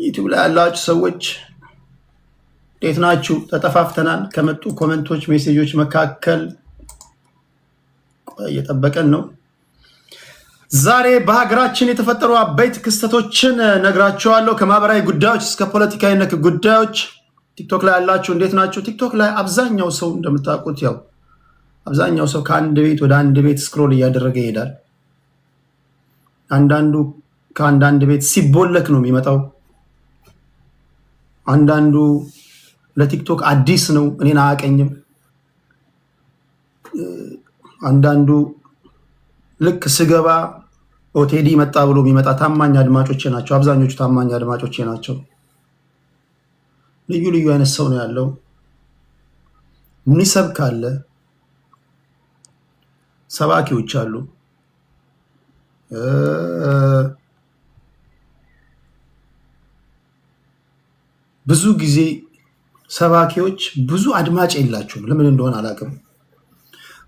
ዩቲዩብ ላይ ያላችሁ ሰዎች እንዴት ናችሁ? ተጠፋፍተናል። ከመጡ ኮሜንቶች፣ ሜሴጆች መካከል እየጠበቀን ነው። ዛሬ በሀገራችን የተፈጠሩ አበይት ክስተቶችን ነግራችኋለሁ። ከማህበራዊ ጉዳዮች እስከ ፖለቲካዊ ነክ ጉዳዮች። ቲክቶክ ላይ ያላችሁ እንዴት ናችሁ? ቲክቶክ ላይ አብዛኛው ሰው እንደምታውቁት ያው አብዛኛው ሰው ከአንድ ቤት ወደ አንድ ቤት ስክሮል እያደረገ ይሄዳል። አንዳንዱ ከአንዳንድ ቤት ሲቦለክ ነው የሚመጣው። አንዳንዱ ለቲክቶክ አዲስ ነው፣ እኔን አያውቀኝም። አንዳንዱ ልክ ስገባ ኦቴዲ መጣ ብሎ የሚመጣ ታማኝ አድማጮቼ ናቸው። አብዛኞቹ ታማኝ አድማጮቼ ናቸው። ልዩ ልዩ አይነት ሰው ነው ያለው። የሚሰብክ አለ፣ ሰባኪዎች አሉ፣ ብዙ ጊዜ ሰባኪዎች ብዙ አድማጭ የላቸውም። ለምን እንደሆነ አላውቅም።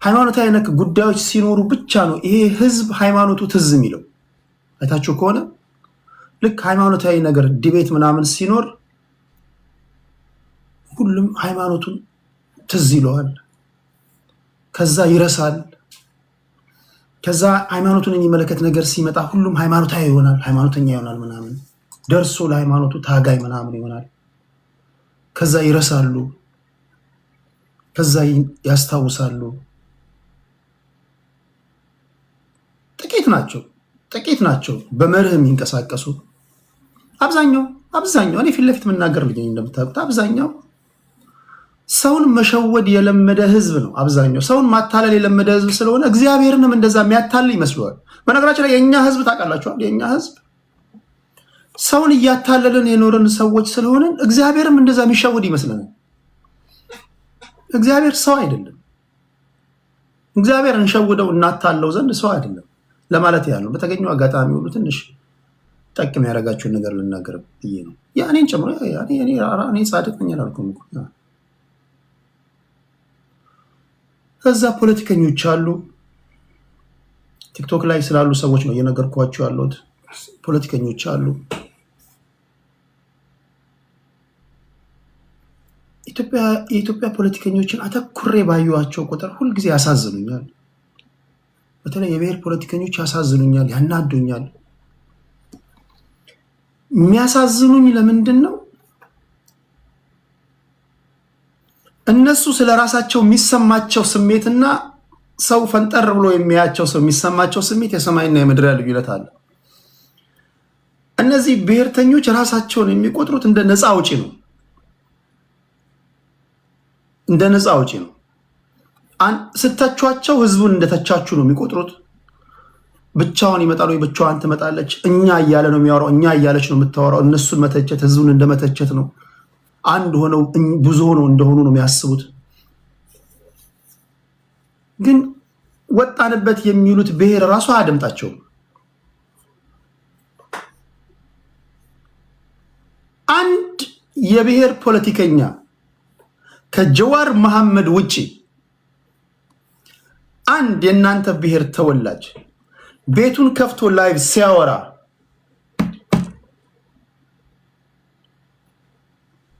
ሃይማኖታዊ ነክ ጉዳዮች ሲኖሩ ብቻ ነው ይሄ ህዝብ ሃይማኖቱ ትዝ የሚለው። አይታችሁ ከሆነ ልክ ሃይማኖታዊ ነገር ዲቤት ምናምን ሲኖር ሁሉም ሃይማኖቱን ትዝ ይለዋል፣ ከዛ ይረሳል። ከዛ ሃይማኖቱን የሚመለከት ነገር ሲመጣ ሁሉም ሃይማኖታዊ ይሆናል፣ ሃይማኖተኛ ይሆናል ምናምን፣ ደርሶ ለሃይማኖቱ ታጋይ ምናምን ይሆናል። ከዛ ይረሳሉ፣ ከዛ ያስታውሳሉ። ጥቂት ናቸው በመርህ የሚንቀሳቀሱ። አብዛኛው እኔ ፊት ለፊት የምናገር ልጅ እንደምታውቁት አብዛኛው ሰውን መሸወድ የለመደ ህዝብ ነው። አብዛኛው ሰውን ማታለል የለመደ ህዝብ ስለሆነ እግዚአብሔርንም እንደዛ የሚያታልል ይመስለዋል። በነገራችን ላይ የኛ ህዝብ ታውቃላችኋል፣ የኛ ህዝብ ሰውን እያታለልን የኖርን ሰዎች ስለሆነ እግዚአብሔርም እንደዛ የሚሸወድ ይመስለናል። እግዚአብሔር ሰው አይደለም። እግዚአብሔር እንሸውደው እናታለው ዘንድ ሰው አይደለም ለማለት ያለው። በተገኘው አጋጣሚ ሁሉ ትንሽ ጠቅም ያደረጋችሁን ነገር ልናገር ብዬ ነው። እኔን ጨምሮ እኔ ጻድቅ ነኝ አላልኩም እኮ። ከዛ ፖለቲከኞች አሉ። ቲክቶክ ላይ ስላሉ ሰዎች ነው እየነገርኳቸው ያሉት። ፖለቲከኞች አሉ። የኢትዮጵያ ፖለቲከኞችን አተኩሬ ባዩዋቸው ቁጥር ሁልጊዜ ያሳዝኑኛል። በተለይ የብሔር ፖለቲከኞች ያሳዝኑኛል፣ ያናዱኛል። የሚያሳዝኑኝ ለምንድን ነው? እነሱ ስለ ራሳቸው የሚሰማቸው ስሜትና ሰው ፈንጠር ብሎ የሚያያቸው ሰው የሚሰማቸው ስሜት የሰማይና የምድር ልዩነት አለ። እነዚህ ብሔርተኞች ራሳቸውን የሚቆጥሩት እንደ ነፃ አውጪ ነው። ስተቿቸው ህዝቡን እንደተቻችሁ ነው የሚቆጥሩት። ብቻውን ይመጣሉ፣ ብቻዋን ትመጣለች፣ እኛ እያለ ነው የሚያወራው፣ እኛ እያለች ነው የምታወራው። እነሱን መተቸት ህዝቡን እንደመተቸት ነው። አንድ ሆነው ብዙ ሆነው እንደሆኑ ነው የሚያስቡት። ግን ወጣንበት የሚሉት ብሔር ራሱ አያደምጣቸውም። አንድ የብሔር ፖለቲከኛ ከጀዋር መሐመድ ውጪ አንድ የእናንተ ብሔር ተወላጅ ቤቱን ከፍቶ ላይቭ ሲያወራ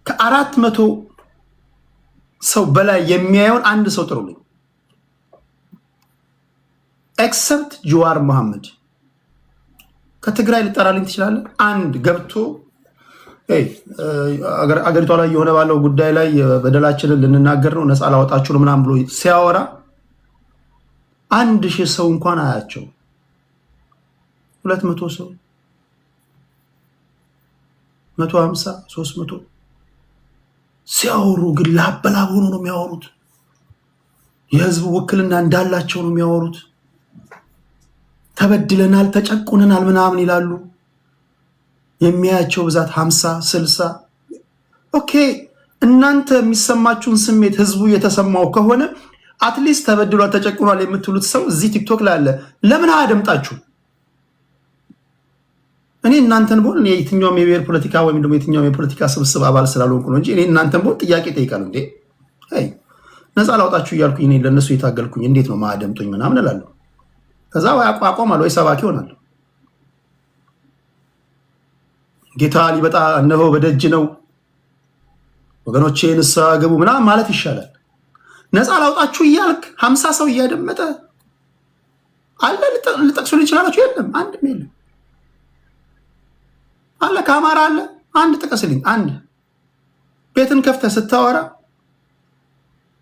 ከ400 ሰው በላይ የሚያየውን አንድ ሰው ጥሩልኝ። ኤክሰፕት ጀዋር መሐመድ። ከትግራይ ልጠራልኝ ትችላለህ? አንድ ገብቶ አገሪቷ ላይ የሆነ ባለው ጉዳይ ላይ በደላችንን ልንናገር ነው፣ ነፃ ላወጣችሁ ነው ምናምን ብሎ ሲያወራ 1000 ሰው እንኳን አያቸው። 200 ሰው 150 300 ሲያወሩ ግን ላበላብ ሆኖ ነው የሚያወሩት። የህዝቡ ውክልና እንዳላቸው ነው የሚያወሩት። ተበድለናል፣ ተጨቁነናል ምናምን ይላሉ። የሚያያቸው ብዛት 50 60። ኦኬ፣ እናንተ የሚሰማችሁን ስሜት ህዝቡ የተሰማው ከሆነ አትሊስት ተበድሏል፣ ተጨቁኗል የምትሉት ሰው እዚህ ቲክቶክ ላይ አለ። ለምን አያደምጣችሁ? እኔ እናንተን ቦል የትኛውም የብሔር ፖለቲካ ወይም ደግሞ የትኛውም የፖለቲካ ስብስብ አባል ስላልሆንኩ ነው እንጂ እኔ እናንተን ቦል ጥያቄ ጠይቃለሁ። እንዴ ነፃ ላውጣችሁ እያልኩኝ እኔ ለነሱ የታገልኩኝ እንዴት ነው ማያደምጡኝ ምናምን እላለሁ። ከዛ ወይ አቋቋማለሁ ወይ ሰባኪ ሆናለሁ። ጌታ ሊመጣ እነሆ በደጅ ነው ወገኖቼ ንስሐ ግቡ ምናምን ማለት ይሻላል። ነፃ ላውጣችሁ እያልክ 50 ሰው እያደመጠ አለ። ልጠቅሱን ይችላላችሁ? የለም፣ አንድም የለም። አለ ከአማራ አለ አንድ ጥቀስልኝ። አንድ ቤትን ከፍተህ ስታወራ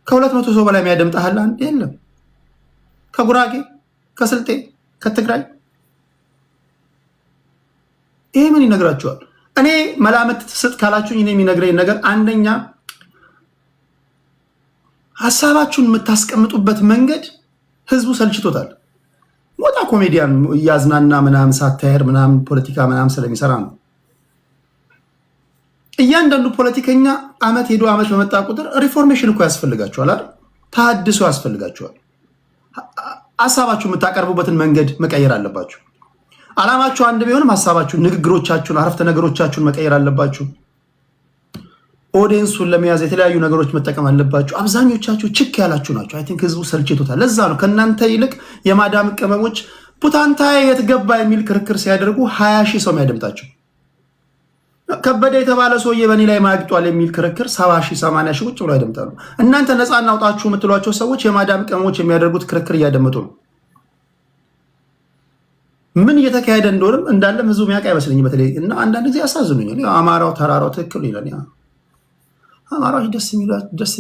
ከ200 ሰው በላይ የሚያደምጣል። አንድ የለም። ከጉራጌ፣ ከስልጤ፣ ከትግራይ ይሄ ምን ይነግራችኋል? እኔ መላምት ስጥ ካላችሁኝ እኔ የሚነግረኝ ነገር አንደኛ ሐሳባችሁን የምታስቀምጡበት መንገድ ህዝቡ ሰልችቶታል። ሞጣ ኮሜዲያን እያዝናና ምናምን ሳታየር ምናምን ፖለቲካ ምናምን ስለሚሰራ ነው። እያንዳንዱ ፖለቲከኛ አመት ሄዶ አመት በመጣ ቁጥር ሪፎርሜሽን እኮ ያስፈልጋቸዋል አይደል? ተሐድሶ ያስፈልጋቸዋል። ሐሳባችሁ የምታቀርቡበትን መንገድ መቀየር አለባችሁ። ዓላማችሁ አንድ ቢሆንም ሐሳባችሁን፣ ንግግሮቻችሁን፣ አረፍተ ነገሮቻችሁን መቀየር አለባችሁ። ኦዲየንሱን ለመያዝ የተለያዩ ነገሮች መጠቀም አለባችሁ። አብዛኞቻችሁ ችክ ያላችሁ ናቸው። አይ ቲንክ ህዝቡ ሰልችቶታል። ለዛ ነው ከእናንተ ይልቅ የማዳም ቅመሞች ፑታንታ የት ገባ የሚል ክርክር ሲያደርጉ 20 ሺህ ሰው የሚያደምጣቸው። ከበደ የተባለ ሰውዬ በእኔ ላይ ማግጧል የሚል ክርክር 70 ሺህ 80 ሺህ ቁጭ ብሎ ያደምጣሉ። እናንተ ነፃ እናውጣችሁ የምትሏቸው ሰዎች የማዳም ቅመሞች የሚያደርጉት ክርክር እያደመጡ ነው። ምን እየተካሄደ እንደሆነም እንዳለም ህዝቡ የሚያውቅ አይመስለኝም። በተለይ እና አንዳንድ ጊዜ ያሳዝኑኛል። አማራው ተራራው ትክክል ይላል። አማራዎች ደስ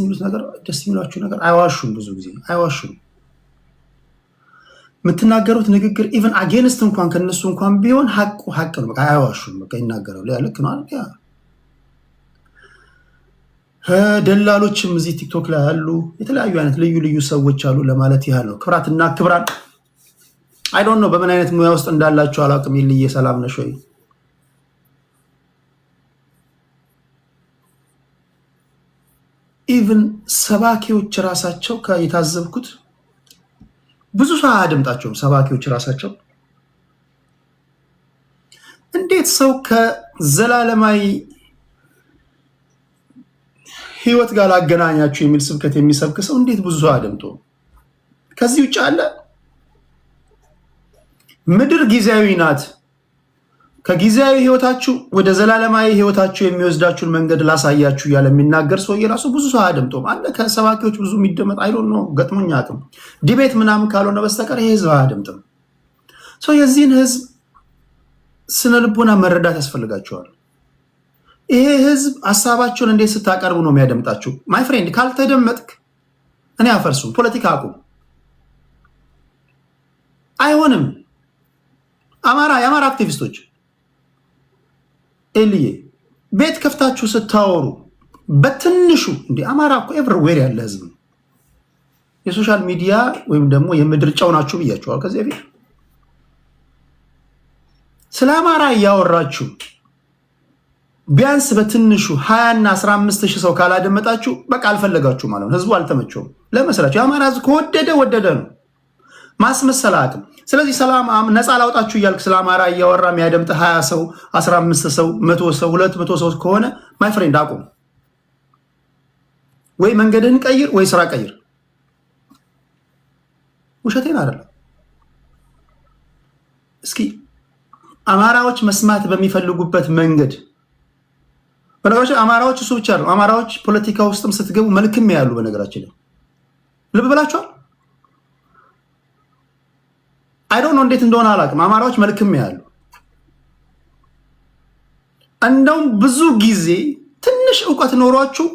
የሚሏችሁ ነገር አይዋሹም። ብዙ ጊዜ አይዋሹም። የምትናገሩት ንግግር ኢቨን አጌንስት እንኳን ከነሱ እንኳን ቢሆን ሀቅ ነው። በቃ አይዋሹም። በቃ ይናገራሉ። ልክ ነው። ደላሎችም እዚህ ቲክቶክ ላይ ያሉ የተለያዩ አይነት ልዩ ልዩ ሰዎች አሉ ለማለት ያህል ነው። ክብራትና ክብራን አይ ዶንት ኖ በምን አይነት ሙያ ውስጥ እንዳላችሁ አላውቅም። ይልዬ ሰላም ነሽ ወይ? ኢቭን ሰባኪዎች ራሳቸው የታዘብኩት ብዙ ሰው አያደምጣቸውም። ሰባኪዎች ራሳቸው እንዴት ሰው ከዘላለማዊ ህይወት ጋር ላገናኛችሁ የሚል ስብከት የሚሰብክ ሰው እንዴት ብዙ ሰው አያደምጡ? ከዚህ ውጭ አለ? ምድር ጊዜያዊ ናት። ከጊዜያዊ ህይወታችሁ ወደ ዘላለማዊ ህይወታችሁ የሚወስዳችሁን መንገድ ላሳያችሁ እያለ የሚናገር ሰው የራሱ ብዙ ሰው አያደምጠውም። አለ ከሰባኪዎች ብዙ የሚደመጥ አይዶን ነው ገጥሞኝ አቅም ዲቤት ምናምን ካልሆነ በስተቀር ይሄ ህዝብ አያደምጥም። ሰው የዚህን ህዝብ ስነ ልቦና መረዳት ያስፈልጋቸዋል። ይሄ ህዝብ ሀሳባቸውን እንዴት ስታቀርቡ ነው የሚያደምጣችሁ? ማይ ፍሬንድ ካልተደመጥክ እኔ አፈርሱም። ፖለቲካ አቁም። አይሆንም። የአማራ አክቲቪስቶች ኤልዬ ቤት ከፍታችሁ ስታወሩ በትንሹ እንደ አማራ እኮ ኤቭሪዌር ያለ ህዝብ ነው። የሶሻል ሚዲያ ወይም ደግሞ የምድር ጨው ናችሁ ብያችኋል ከዚህ በፊት። ስለ አማራ እያወራችሁ ቢያንስ በትንሹ 20 እና 15 ሺህ ሰው ካላደመጣችሁ በቃ አልፈለጋችሁ ማለት ነው። ህዝቡ አልተመቸውም። ለመስላችሁ የአማራ ህዝብ ከወደደ ነው፣ ማስመሰል አቅም። ስለዚህ ሰላም ነፃ ላውጣችሁ እያልክ ስለ አማራ እያወራ የሚያደምጥ 20 ሰው 15 ሰው 100 ሰው 200 ሰው ከሆነ ማይ ፍሬንድ አቁም። ወይ መንገድህን ቀይር ወይ ስራ ቀይር። ውሸቴን አይደለም። እስኪ አማራዎች መስማት በሚፈልጉበት መንገድ በነገራችን አማራዎች እሱ ብቻ ነው። አማራዎች ፖለቲካ ውስጥም ስትገቡ መልክም ያሉ በነገራችን ላይ ልብ ብላችኋል። አይ ዶንት ኖ እንዴት እንደሆነ አላውቅም። አማራዎች መልክም ያሉ እንደውም ብዙ ጊዜ ትንሽ እውቀት ኖሯችሁ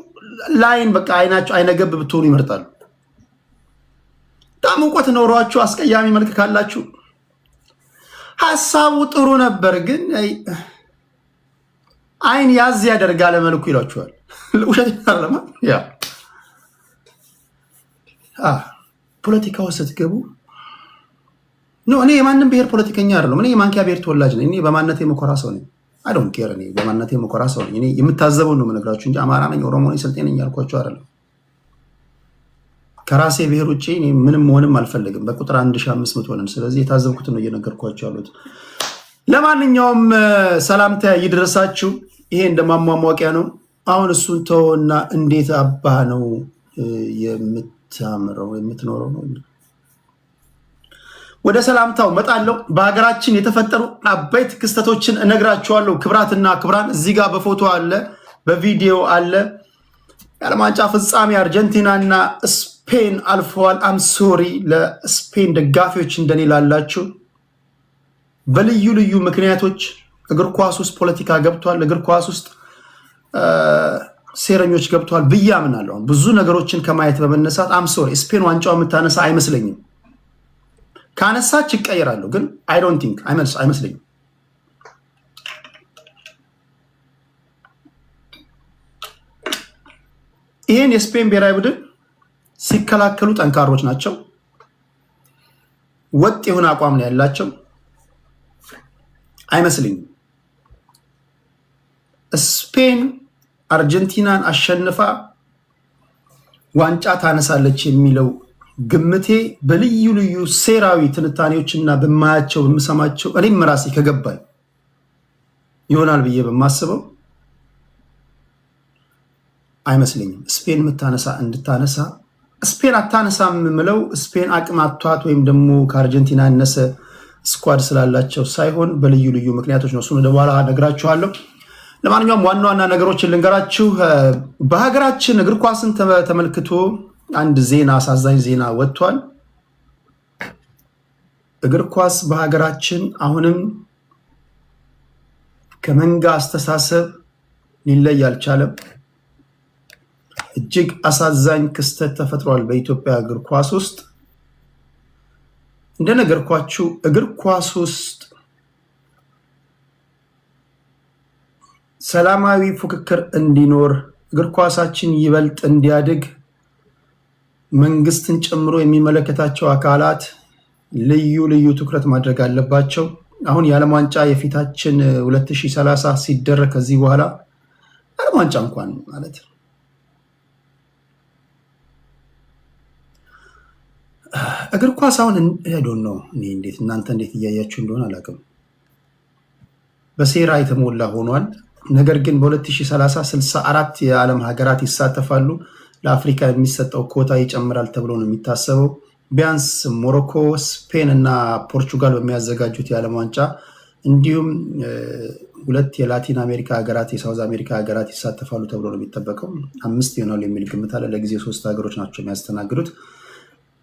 ላይን በቃ አይነገብ ብትሆኑ ይመርጣሉ። በጣም እውቀት ኖሯችሁ አስቀያሚ መልክ ካላችሁ ሐሳቡ ጥሩ ነበር ግን አይን ያዝ ያደርጋል መልኩ ይሏችኋል። ውሸት አይደለም። ፖለቲካው ስትገቡ ነው። እኔ የማንም ብሔር ፖለቲከኛ አይደለም። እኔ የማንኪያ ብሔር ተወላጅ ነኝ። እኔ በማንነቴ የምኮራ ሰው ነኝ። አይ ዶንት ኬር። እኔ በማንነቴ የምኮራ ሰው ነኝ። እኔ የምታዘበው ነው የምነግራችሁ እንጂ አማራ ነኝ፣ ኦሮሞ ነኝ፣ ስልጤ ነኝ ያልኳችሁ አይደለም። ከራሴ ብሔር ውጪ እኔ ምንም መሆንም አልፈልግም። በቁጥር 1500 ሆነን፣ ስለዚህ የታዘብኩት ነው እየነገርኳችሁ ያሉት። ለማንኛውም ሰላምታ ይድረሳችሁ። ይሄ እንደማሟሟቂያ ነው። አሁን እሱን ተውና እንዴት አባ ነው የምታምረው የምትኖረው ነው ወደ ሰላምታው መጣለው። በሀገራችን የተፈጠሩ አበይት ክስተቶችን እነግራችኋለሁ። ክብራትና ክብራን እዚህ ጋር በፎቶ አለ፣ በቪዲዮ አለ። የዓለም ዋንጫ ፍጻሜ አርጀንቲናና ስፔን አልፈዋል። አም ሶሪ ለስፔን ደጋፊዎች እንደኔ ላላችሁ። በልዩ ልዩ ምክንያቶች እግር ኳስ ውስጥ ፖለቲካ ገብቷል፣ እግር ኳስ ውስጥ ሴረኞች ገብቷል ብዬ አምናለሁ። ብዙ ነገሮችን ከማየት በመነሳት አም ሶሪ ስፔን ዋንጫው የምታነሳ አይመስለኝም። ካነሳች ይቀየራሉ፣ ግን አይ ዶንት ቲንክ አይመስለኝም። ይሄን የስፔን ብሔራዊ ቡድን ሲከላከሉ ጠንካሮች ናቸው። ወጥ የሆነ አቋም ነው ያላቸው። አይመስለኝም ስፔን አርጀንቲናን አሸንፋ ዋንጫ ታነሳለች የሚለው ግምቴ በልዩ ልዩ ሴራዊ ትንታኔዎችና በማያቸው በምሰማቸው እኔም ራሴ ከገባኝ ይሆናል ብዬ በማስበው አይመስለኝም። ስፔን እንድታነሳ ስፔን አታነሳም የምለው ስፔን አቅም አጥቷት ወይም ደግሞ ከአርጀንቲና ያነሰ ስኳድ ስላላቸው ሳይሆን በልዩ ልዩ ምክንያቶች ነው። እሱን ወደ በኋላ እነግራችኋለሁ። ለማንኛውም ዋና ዋና ነገሮችን ልንገራችሁ። በሀገራችን እግር ኳስን ተመልክቶ አንድ ዜና፣ አሳዛኝ ዜና ወጥቷል። እግር ኳስ በሀገራችን አሁንም ከመንጋ አስተሳሰብ ሊለይ አልቻለም። እጅግ አሳዛኝ ክስተት ተፈጥሯል በኢትዮጵያ እግር ኳስ ውስጥ። እንደነገርኳችሁ እግር ኳስ ውስጥ ሰላማዊ ፉክክር እንዲኖር፣ እግር ኳሳችን ይበልጥ እንዲያድግ መንግስትን ጨምሮ የሚመለከታቸው አካላት ልዩ ልዩ ትኩረት ማድረግ አለባቸው። አሁን የዓለም ዋንጫ የፊታችን 2030 ሲደረግ ከዚህ በኋላ ዓለም ዋንጫ እንኳን ማለት እግር ኳስ አሁን ሄዶን ነው። እንዴት እናንተ እንዴት እያያችሁ እንደሆነ አላውቅም። በሴራ የተሞላ ሆኗል። ነገር ግን በ2030 64 የዓለም ሀገራት ይሳተፋሉ። ለአፍሪካ የሚሰጠው ኮታ ይጨምራል ተብሎ ነው የሚታሰበው። ቢያንስ ሞሮኮ፣ ስፔን እና ፖርቹጋል በሚያዘጋጁት የዓለም ዋንጫ እንዲሁም 2 የላቲን አሜሪካ ሀገራት፣ የሳውዝ አሜሪካ ሀገራት ይሳተፋሉ ተብሎ ነው የሚጠበቀው። 5 ይሆናሉ የሚል ግምት አለ። ለጊዜው 3 ሀገሮች ናቸው የሚያስተናግዱት።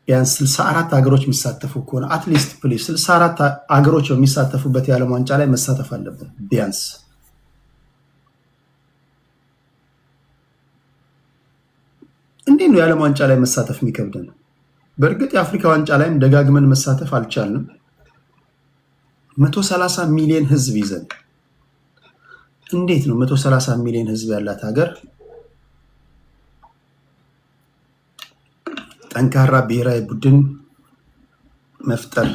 ቢያንስ 64 ሀገሮች የሚሳተፉ ከሆነ አትሊስት ፕሊዝ 64 ሀገሮች በሚሳተፉበት የዓለም ዋንጫ ላይ መሳተፍ አለብን ቢያንስ። እንዴት ነው የዓለም ዋንጫ ላይ መሳተፍ የሚከብደን? በእርግጥ የአፍሪካ ዋንጫ ላይም ደጋግመን መሳተፍ አልቻልንም። 130 ሚሊዮን ህዝብ ይዘን እንዴት ነው 130 ሚሊዮን ህዝብ ያላት ሀገር ጠንካራ ብሔራዊ ቡድን መፍጠር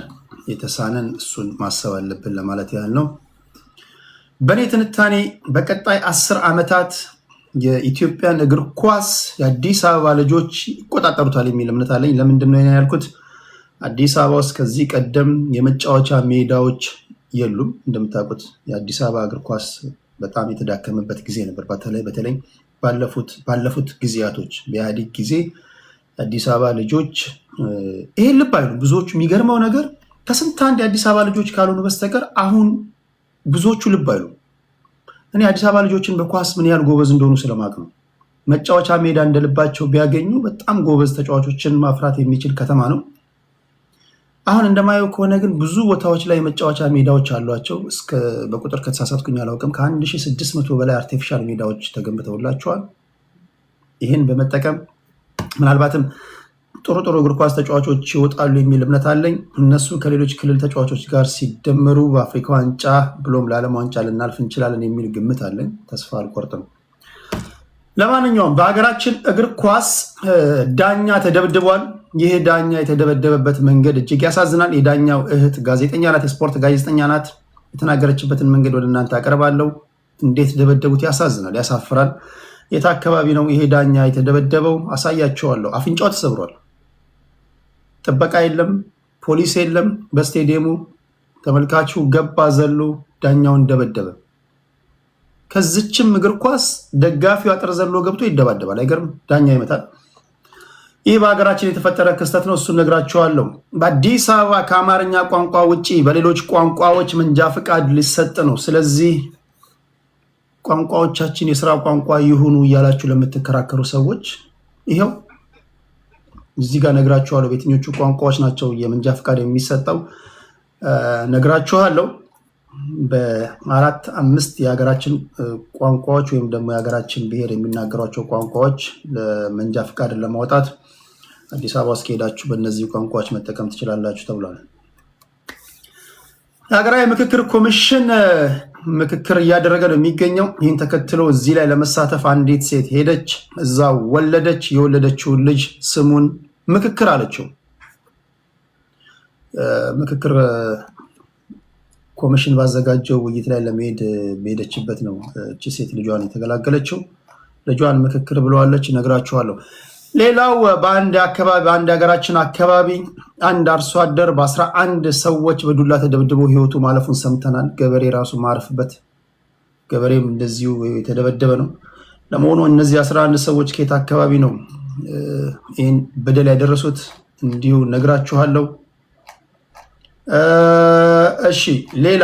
የተሳነን? እሱን ማሰብ አለብን ለማለት ያህል ነው። በእኔ ትንታኔ በቀጣይ 10 ዓመታት የኢትዮጵያን እግር ኳስ የአዲስ አበባ ልጆች ይቆጣጠሩታል የሚል እምነት አለኝ። ለምንድን ነው ያልኩት? አዲስ አበባ ውስጥ ከዚህ ቀደም የመጫወቻ ሜዳዎች የሉም። እንደምታውቁት የአዲስ አበባ እግር ኳስ በጣም የተዳከመበት ጊዜ ነበር። በተለይ ባለፉት ጊዜያቶች በኢህአዴግ ጊዜ የአዲስ አበባ ልጆች ይሄን ልብ አይሉ። ብዙዎቹ የሚገርመው ነገር ከስንት አንድ የአዲስ አበባ ልጆች ካልሆኑ በስተቀር አሁን ብዙዎቹ ልብ አይሉ። እኔ አዲስ አበባ ልጆችን በኳስ ምን ያህል ጎበዝ እንደሆኑ ስለማቅ ነው። መጫወቻ ሜዳ እንደልባቸው ቢያገኙ በጣም ጎበዝ ተጫዋቾችን ማፍራት የሚችል ከተማ ነው። አሁን እንደማየው ከሆነ ግን ብዙ ቦታዎች ላይ የመጫወቻ ሜዳዎች አሏቸው። በቁጥር ከተሳሳትኩኝ አላውቅም፣ ከ1600 በላይ አርቲፊሻል ሜዳዎች ተገንብተውላቸዋል። ይህን በመጠቀም ምናልባትም ጥሩ ጥሩ እግር ኳስ ተጫዋቾች ይወጣሉ የሚል እምነት አለኝ። እነሱ ከሌሎች ክልል ተጫዋቾች ጋር ሲደመሩ በአፍሪካ ዋንጫ ብሎም ለዓለም ዋንጫ ልናልፍ እንችላለን የሚል ግምት አለኝ። ተስፋ አልቆርጥም። ለማንኛውም በሀገራችን እግር ኳስ ዳኛ ተደብድቧል። ይህ ዳኛ የተደበደበበት መንገድ እጅግ ያሳዝናል። የዳኛው እህት ጋዜጠኛ ናት፣ የስፖርት ጋዜጠኛ ናት። የተናገረችበትን መንገድ ወደ እናንተ አቀርባለሁ። እንዴት ደበደቡት? ያሳዝናል፣ ያሳፍራል። የት አካባቢ ነው ይሄ ዳኛ የተደበደበው? አሳያቸዋለሁ። አፍንጫው ተሰብሯል። ጥበቃ የለም፣ ፖሊስ የለም። በስቴዲየሙ ተመልካቹ ገባ ዘሎ ዳኛውን ደበደበ። ከዚችም እግር ኳስ ደጋፊው አጥር ዘሎ ገብቶ ይደባደባል። አይገርም? ዳኛ ይመታል። ይህ በሀገራችን የተፈጠረ ክስተት ነው። እሱን ነግራችኋለሁ። በአዲስ አበባ ከአማርኛ ቋንቋ ውጪ በሌሎች ቋንቋዎች መንጃ ፈቃድ ሊሰጥ ነው። ስለዚህ ቋንቋዎቻችን የስራ ቋንቋ ይሁኑ እያላችሁ ለምትከራከሩ ሰዎች ይኸው እዚህ ጋር ነግራችኋለሁ። በየትኞቹ ቋንቋዎች ናቸው የመንጃ ፈቃድ የሚሰጠው ነግራችኋለሁ። በአራት አምስት የሀገራችን ቋንቋዎች ወይም ደግሞ የሀገራችን ብሔር የሚናገሯቸው ቋንቋዎች ለመንጃ ፈቃድ ለማውጣት አዲስ አበባ ውስጥ ሄዳችሁ በእነዚህ ቋንቋዎች መጠቀም ትችላላችሁ ተብሏል። የሀገራዊ ምክክር ኮሚሽን ምክክር እያደረገ ነው የሚገኘው። ይህን ተከትሎ እዚህ ላይ ለመሳተፍ አንዲት ሴት ሄደች፣ እዛ ወለደች። የወለደችውን ልጅ ስሙን ምክክር አለችው። ምክክር ኮሚሽን ባዘጋጀው ውይይት ላይ ለመሄድ በሄደችበት ነው እቺ ሴት ልጇን የተገላገለችው። ልጇን ምክክር ብለዋለች፣ ነግራችኋለሁ። ሌላው በአንድ ሀገራችን አካባቢ አንድ አርሶ አደር በ11 ሰዎች በዱላ ተደብድቦ ህይወቱ ማለፉን ሰምተናል። ገበሬ ራሱ ማረፍበት ገበሬም እንደዚሁ የተደበደበ ነው። ለመሆኑ እነዚህ 11 ሰዎች ከየት አካባቢ ነው ይህን በደል ያደረሱት? እንዲሁ ነግራችኋለሁ። እሺ ሌላ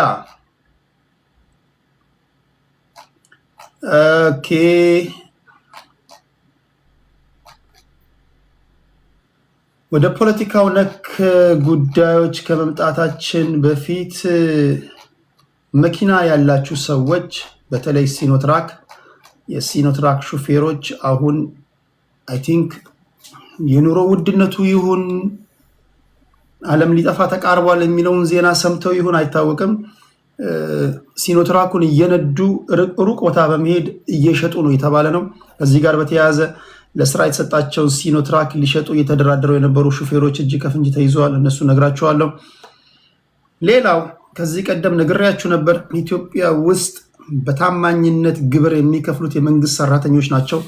ኦኬ ወደ ፖለቲካው ነክ ጉዳዮች ከመምጣታችን በፊት መኪና ያላችሁ ሰዎች በተለይ የሲኖትራክ ሹፌሮች አሁን አይ ቲንክ የኑሮ ውድነቱ ይሁን ዓለም ሊጠፋ ተቃርቧል የሚለውን ዜና ሰምተው ይሁን አይታወቅም፣ ሲኖትራኩን እየነዱ ሩቅ ቦታ በመሄድ እየሸጡ ነው የተባለ ነው። ከዚህ ጋር በተያያዘ ለስራ የተሰጣቸውን ሲኖትራክ ሊሸጡ እየተደራደረው የነበሩ ሹፌሮች እጅ ከፍንጅ ተይዘዋል። እነሱ ነግራቸዋለሁ። ሌላው ከዚህ ቀደም ነግሬያችሁ ነበር። ኢትዮጵያ ውስጥ በታማኝነት ግብር የሚከፍሉት የመንግስት ሰራተኞች ናቸው።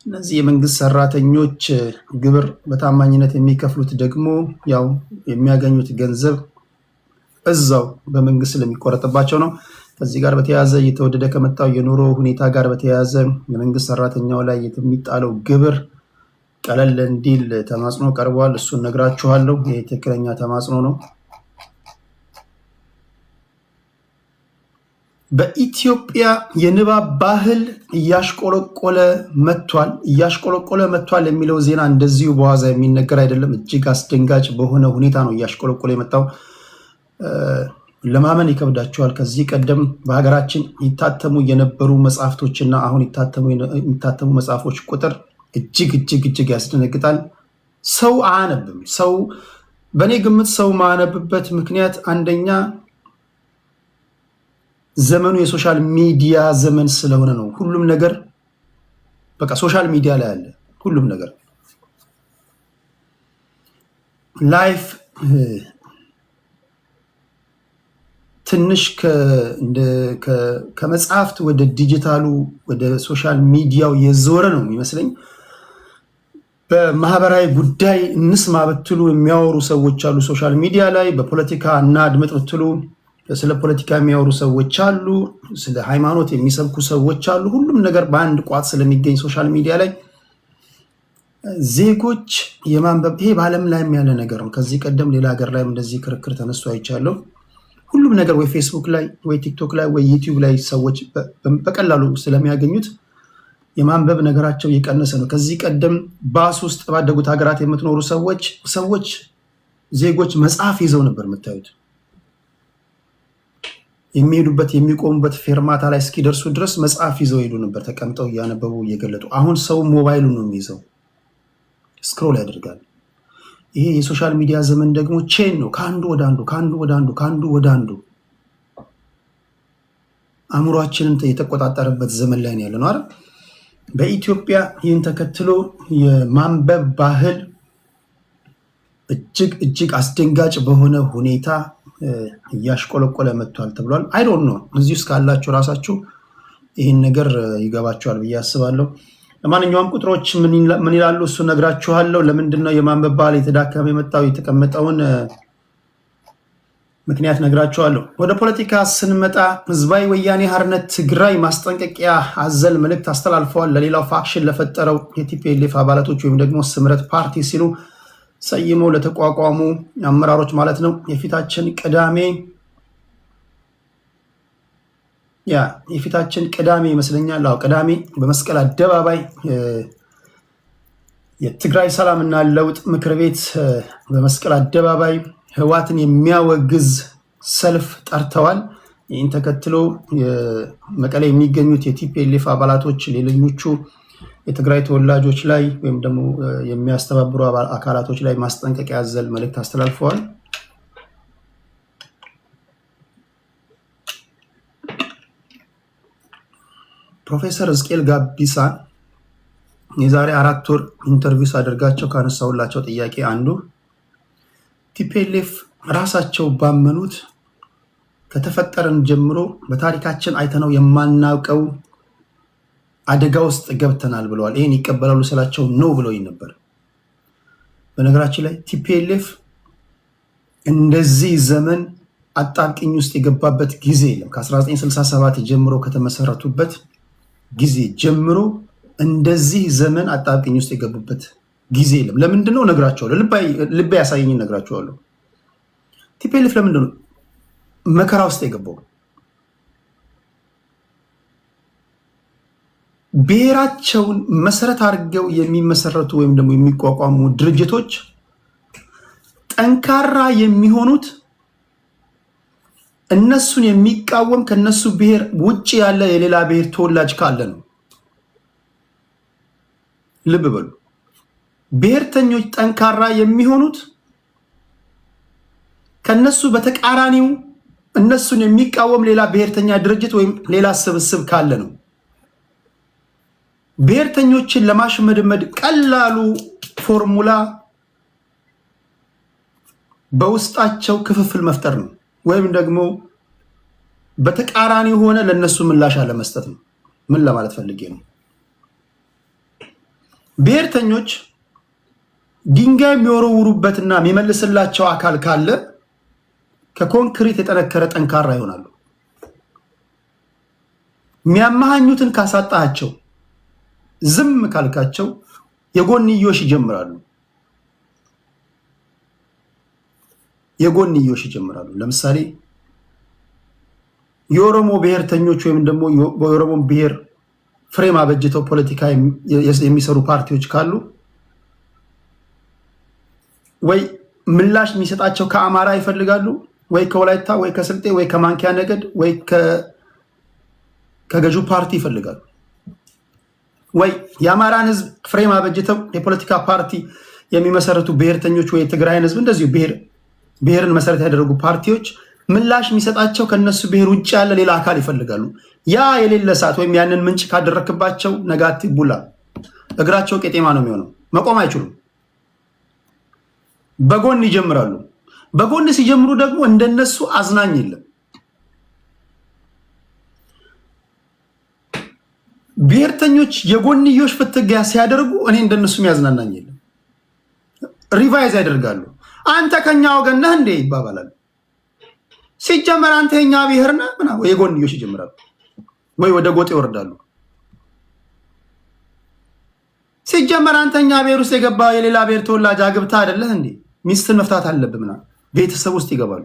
እነዚህ የመንግስት ሰራተኞች ግብር በታማኝነት የሚከፍሉት ደግሞ ያው የሚያገኙት ገንዘብ እዛው በመንግስት ስለሚቆረጥባቸው ነው። ከዚህ ጋር በተያያዘ እየተወደደ ከመጣው የኑሮ ሁኔታ ጋር በተያያዘ የመንግስት ሰራተኛው ላይ የሚጣለው ግብር ቀለል እንዲል ተማጽኖ ቀርቧል። እሱን ነግራችኋለሁ። ይህ ትክክለኛ ተማጽኖ ነው። በኢትዮጵያ የንባብ ባህል እያሽቆለቆለ መጥቷል የሚለው ዜና እንደዚሁ በዋዛ የሚነገር አይደለም። እጅግ አስደንጋጭ በሆነ ሁኔታ ነው እያሽቆለቆለ የመጣው። ለማመን ይከብዳቸዋል። ከዚህ ቀደም በሀገራችን ይታተሙ የነበሩ መጽሐፍቶችና አሁን የሚታተሙ መጽሐፎች ቁጥር እጅግ ያስደነግጣል። ሰው አያነብም። ሰው በእኔ ግምት ሰው ማያነብበት ምክንያት አንደኛ ዘመኑ የሶሻል ሚዲያ ዘመን ስለሆነ ነው። ሁሉም ነገር በቃ ሶሻል ሚዲያ ላይ አለ። ሁሉም ነገር ላይፍ ትንሽ ከመጽሐፍት ወደ ዲጂታሉ ወደ ሶሻል ሚዲያው የዞረ ነው የሚመስለኝ። በማህበራዊ ጉዳይ እንስማ ብትሉ የሚያወሩ ሰዎች አሉ ሶሻል ሚዲያ ላይ። በፖለቲካ እናድምጥ ብትሉ ስለ ፖለቲካ የሚያወሩ ሰዎች አሉ። ስለ ሃይማኖት የሚሰብኩ ሰዎች አሉ። ሁሉም ነገር በአንድ ቋት ስለሚገኝ ሶሻል ሚዲያ ላይ ዜጎች የማንበብ ይሄ በዓለም ላይም ያለ ነገር ነው። ከዚህ ቀደም ሌላ ሀገር ላይም እንደዚህ ክርክር ተነስቶ አይቻለሁ። ሁሉም ነገር ወይ ፌስቡክ ላይ ወይ ቲክቶክ ላይ ወይ ዩቲዩብ ላይ ሰዎች በቀላሉ ስለሚያገኙት የማንበብ ነገራቸው እየቀነሰ ነው። ከዚህ ቀደም ባስ ውስጥ ባደጉት ሀገራት የምትኖሩ ሰዎች ዜጎች መጽሐፍ ይዘው ነበር የምታዩት። የሚሄዱበት የሚቆሙበት ፌርማታ ላይ እስኪደርሱ ድረስ መጽሐፍ ይዘው ሄዱ ነበር፣ ተቀምጠው እያነበቡ እየገለጡ። አሁን ሰው ሞባይሉ ነው የሚይዘው፣ ስክሮል ያደርጋል። ይሄ የሶሻል ሚዲያ ዘመን ደግሞ ቼን ነው። ከአንዱ ወደ አንዱ አእምሯችንን የተቆጣጠረበት ዘመን ላይ ያለ ነው አይደል? በኢትዮጵያ ይህን ተከትሎ የማንበብ ባህል እጅግ አስደንጋጭ በሆነ ሁኔታ እያሽቆለቆለ መጥቷል ተብሏል። አይ ዶንት ኖ እዚህ ውስጥ ካላችሁ ራሳችሁ ይህን ነገር ይገባችኋል ብዬ አስባለሁ። ለማንኛውም ቁጥሮች ምን ይላሉ እሱ ነግራችኋለሁ። ለምንድን ነው የማንበብ ባህል የተዳከመ የመጣው? የተቀመጠውን ምክንያት ነግራቸዋለሁ። ወደ ፖለቲካ ስንመጣ ህዝባዊ ወያኔ ሓርነት ትግራይ ማስጠንቀቂያ አዘል መልእክት አስተላልፈዋል። ለሌላው ፋክሽን ለፈጠረው የቲፒኤልኤፍ አባላቶች ወይም ደግሞ ስምረት ፓርቲ ሲሉ ሰይመው ለተቋቋሙ አመራሮች ማለት ነው። የፊታችን ቅዳሜ ይመስለኛል። ቅዳሜ በመስቀል አደባባይ የትግራይ ሰላምና ለውጥ ምክር ቤት በመስቀል አደባባይ ህወሓትን የሚያወግዝ ሰልፍ ጠርተዋል። ይህን ተከትሎ መቀሌ የሚገኙት የቲፒኤልኤፍ አባላቶች ሌሎቹ የትግራይ ተወላጆች ላይ ወይም ደግሞ የሚያስተባብሩ አካላቶች ላይ ማስጠንቀቂያ ያዘል መልእክት አስተላልፈዋል። ፕሮፌሰር ሕዝቅኤል ጋቢሳን የዛሬ 4 ወር ኢንተርቪው አድርጋቸው ካነሳውላቸው ጥያቄ አንዱ ቲፒኤልኤፍ ራሳቸው ባመኑት ከተፈጠረን ጀምሮ በታሪካችን አይተነው የማናውቀው አደጋ ውስጥ ገብተናል ብለዋል። ይህን ይቀበላሉ ስላቸው ነው ብለውኝ ነበር። በነገራችን ላይ ቲፒኤልኤፍ እንደዚህ ዘመን አጣብቂኝ ውስጥ የገባበት ጊዜ የለም። ከ1967 ጀምሮ ከተመሰረቱበት ጊዜ ጀምሮ እንደዚህ ዘመን አጣብቂኝ ውስጥ የገቡበት ጊዜ የለም። ለምንድነው ነግራቸዋለሁ። ልቤ ያሳየኝ ነግራቸዋለሁ። ቲፒኤልኤፍ ለምንድነው መከራ ውስጥ የገባው? ብሔራቸውን መሰረት አድርገው የሚመሰረቱ ወይም ደግሞ የሚቋቋሙ ድርጅቶች ጠንካራ የሚሆኑት እነሱን የሚቃወም ከነሱ ብሔር ውጭ ያለ የሌላ ብሔር ተወላጅ ካለ ነው። ልብ በሉ። ብሔርተኞች ጠንካራ የሚሆኑት ከነሱ በተቃራኒው እነሱን የሚቃወም ሌላ ብሔርተኛ ድርጅት ወይም ሌላ ስብስብ ካለ ነው። ብሔርተኞችን ለማሽመድመድ ቀላሉ ፎርሙላ በውስጣቸው ክፍፍል መፍጠር ነው፣ ወይም ደግሞ በተቃራኒ ሆነ ለነሱ ምላሽ አለመስጠት ነው። ምን ለማለት ፈልጌ ነው? ብሔርተኞች ድንጋይ የሚወረውሩበትና የሚመልስላቸው አካል ካለ ከኮንክሪት የጠነከረ ጠንካራ ይሆናሉ። የሚያመሃኙትን ካሳጣቸው፣ ዝም ካልካቸው የጎንዮሽ ይጀምራሉ። ለምሳሌ የኦሮሞ ብሔርተኞች ወይም ደግሞ በኦሮሞ ብሔር ፍሬም አበጅተው ፖለቲካ የሚሰሩ ፓርቲዎች ካሉ ወይ ምላሽ የሚሰጣቸው ከአማራ ይፈልጋሉ፣ ወይ ከወላይታ፣ ወይ ከስልጤ፣ ወይ ከማንኪያ ነገድ፣ ወይ ከገዢው ፓርቲ ይፈልጋሉ። ወይ የአማራን ህዝብ ፍሬም አበጅተው የፖለቲካ ፓርቲ የሚመሰረቱ ብሔርተኞች ወይ የትግራይን ህዝብ እንደዚሁ ብሔርን መሰረት ያደረጉ ፓርቲዎች ምላሽ የሚሰጣቸው ከነሱ ብሔር ውጭ ያለ ሌላ አካል ይፈልጋሉ። ያ የሌለ ሰዓት ወይም ያንን ምንጭ ካደረክባቸው ነጋቲ ቡላ እግራቸው ቄጤማ ነው የሚሆነው። መቆም አይችሉም። በጎን ይጀምራሉ። በጎን ሲጀምሩ ደግሞ እንደነሱ አዝናኝ የለም። ብሔርተኞች የጎንዮሽ ፍትጊያ ሲያደርጉ እኔ እንደነሱ የሚያዝናናኝ የለም። ሪቫይዝ ያደርጋሉ። አንተ ከኛ ወገን ነህ እንዴ ይባባላሉ። ሲጀመር አንተ የኛ ብሔር ነህ ምናምን የጎንዮሽ ይጀምራሉ፣ ወይ ወደ ጎጥ ይወርዳሉ። ሲጀመር አንተኛ ብሔር ውስጥ የገባ የሌላ ብሔር ተወላጅ አግብታ አይደለህ እንዴ ሚስትን መፍታት አለብህ ምናምን ቤተሰብ ውስጥ ይገባሉ።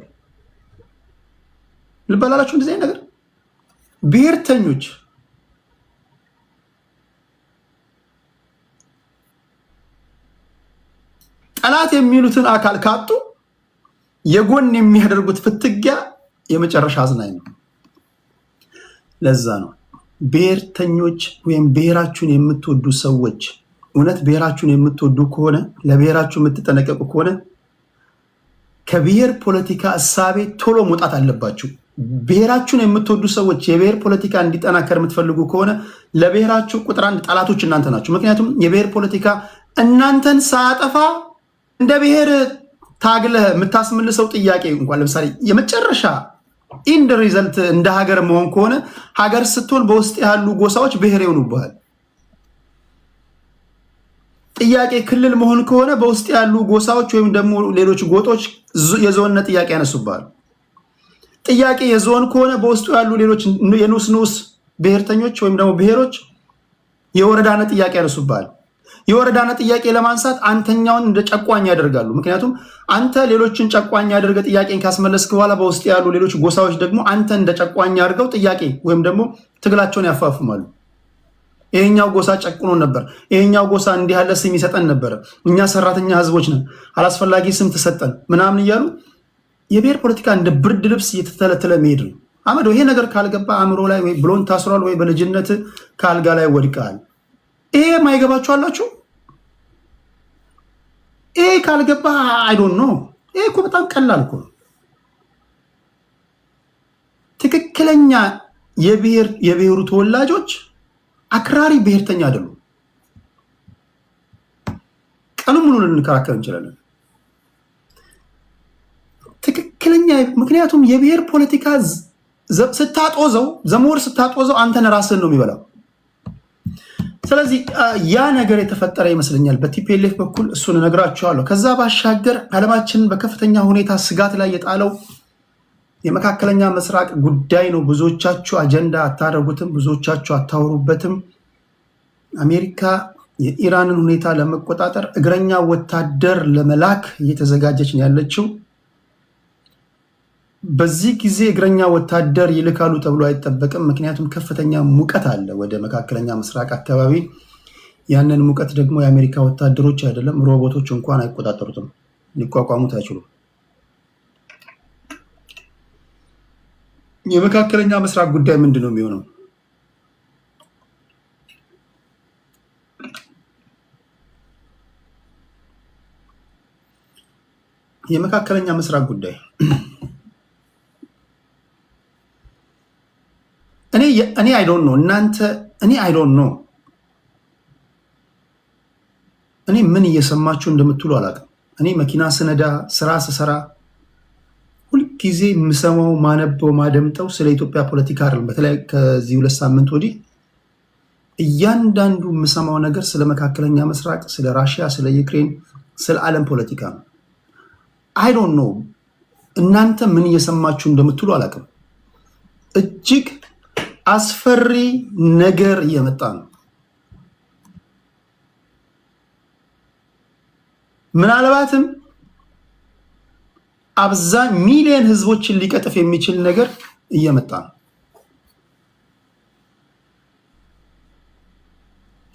ልበላላችሁ እንደዚህ ነገር ብሔርተኞች ጠላት የሚሉትን አካል ካጡ የጎን የሚያደርጉት ፍትጊያ የመጨረሻ አዝናኝ ነው። ለዛ ነው ብሔርተኞች ወይም ብሔራችሁን የምትወዱ ሰዎች እውነት ብሔራችሁን የምትወዱ ከሆነ ለብሔራችሁ የምትጠነቀቁ ከሆነ ከብሔር ፖለቲካ እሳቤ ቶሎ መውጣት አለባችሁ። ብሔራችሁን የምትወዱ ሰዎች የብሔር ፖለቲካ እንዲጠናከር የምትፈልጉ ከሆነ ለብሔራችሁ ቁጥር 1 ጠላቶች እናንተ ናችሁ። ምክንያቱም የብሔር ፖለቲካ እናንተን ሳያጠፋ እንደ ብሔር ታግለህ የምታስመልሰው ጥያቄ እንኳን ለምሳሌ የመጨረሻ ኢንድ ሪዘልት እንደ ሀገር መሆን ከሆነ ሀገር ስትሆን በውስጥ ያሉ ጎሳዎች ብሔር ይሆኑብሃል። ጥያቄ ክልል መሆን ከሆነ በውስጥ ያሉ ጎሳዎች ወይም ደግሞ ሌሎች ጎጦች የዞንነት ጥያቄ ያነሱብሃል። ጥያቄ የዞን ከሆነ በውስጡ ያሉ ሌሎች የንዑስ ብሔርተኞች ወይም ደግሞ ብሔሮች የወረዳነት ጥያቄ ያነሱብሃል። የወረዳነት ጥያቄ ለማንሳት አንተኛውን እንደ ጨቋኝ ያደርጋሉ። ምክንያቱም አንተ ሌሎችን ጨቋኝ ያደርገ ጥያቄን ካስመለስክ በኋላ በውስጥ ያሉ ሌሎች ጎሳዎች ደግሞ አንተ እንደ ጨቋኝ አድርገው ጥያቄ ወይም ደግሞ ትግላቸውን ያፋፍማሉ። ይሄኛው ጎሳ ጨቁኖ ነበር፣ ይሄኛው ጎሳ እንዲህ ያለ ስም ይሰጠን ነበር፣ እኛ ሰራተኛ ህዝቦች ነን፣ አላስፈላጊ ስም ተሰጠን ምናምን እያሉ የብሔር ፖለቲካ እንደ ብርድ ልብስ እየተተለተለ መሄድ ነው። አመዶ ይሄ ነገር ካልገባ አእምሮ ላይ ወይ ብሎን ታስሯል ወይ በልጅነት ከአልጋ ላይ ወድቀሃል። ይሄ ማይገባችሁ አላችሁ። ይሄ ካልገባ አይ ዶንት ኖ። ይሄ እኮ በጣም ቀላል እኮ ነው። ትክክለኛ የብሔሩ ተወላጆች አክራሪ ብሔርተኛ አይደሉም። ቀኑን ሙሉ ልንከራከር እንችላለን። ትክክለኛ ምክንያቱም የብሔር ፖለቲካ ስታጦዘው ዘሞር ስታጦዘው አንተን ራስን ነው የሚበላው። ስለዚህ ያ ነገር የተፈጠረ ይመስለኛል በቲፒኤልኤፍ በኩል። እሱን እነግራችኋለሁ። ከዛ ባሻገር ዓለማችንን በከፍተኛ ሁኔታ ስጋት ላይ የጣለው የመካከለኛ ምስራቅ ጉዳይ ነው። ብዙዎቻችሁ አጀንዳ አታደርጉትም፣ ብዙዎቻችሁ አታወሩበትም። አሜሪካ የኢራንን ሁኔታ ለመቆጣጠር እግረኛ ወታደር ለመላክ እየተዘጋጀች ነው ያለችው። በዚህ ጊዜ እግረኛ ወታደር ይልካሉ ተብሎ አይጠበቅም። ምክንያቱም ከፍተኛ ሙቀት አለ ወደ መካከለኛ ምስራቅ አካባቢ። ያንን ሙቀት ደግሞ የአሜሪካ ወታደሮች አይደለም ሮቦቶች እንኳን አይቆጣጠሩትም፣ ሊቋቋሙት አይችሉም። የመካከለኛ ምስራቅ ጉዳይ ምንድን ነው የሚሆነው? የመካከለኛ ምስራቅ ጉዳይ እኔ አይ ዶንት ኖ እናንተ እኔ አይ ዶንት ኖ እኔ ምን እየሰማችሁ እንደምትሉ አላውቅም። እኔ መኪና ስነዳ ስራ ስሰራ ሁልጊዜ የምሰማው ማነበው ማደምጠው ስለ ኢትዮጵያ ፖለቲካ አይደለም። በተለይ ከዚህ 2 ሳምንት ወዲህ እያንዳንዱ የምሰማው ነገር ስለ መካከለኛ ምስራቅ፣ ስለ ራሽያ፣ ስለ ዩክሬን፣ ስለ ዓለም ፖለቲካ ነው። አይ ዶንት ኖ እናንተ ምን እየሰማችሁ እንደምትሉ አላውቅም። እጅግ አስፈሪ ነገር እየመጣ ነው። ምናልባትም ሚሊዮን ህዝቦችን ሊቀጥፍ የሚችል ነገር እየመጣ ነው።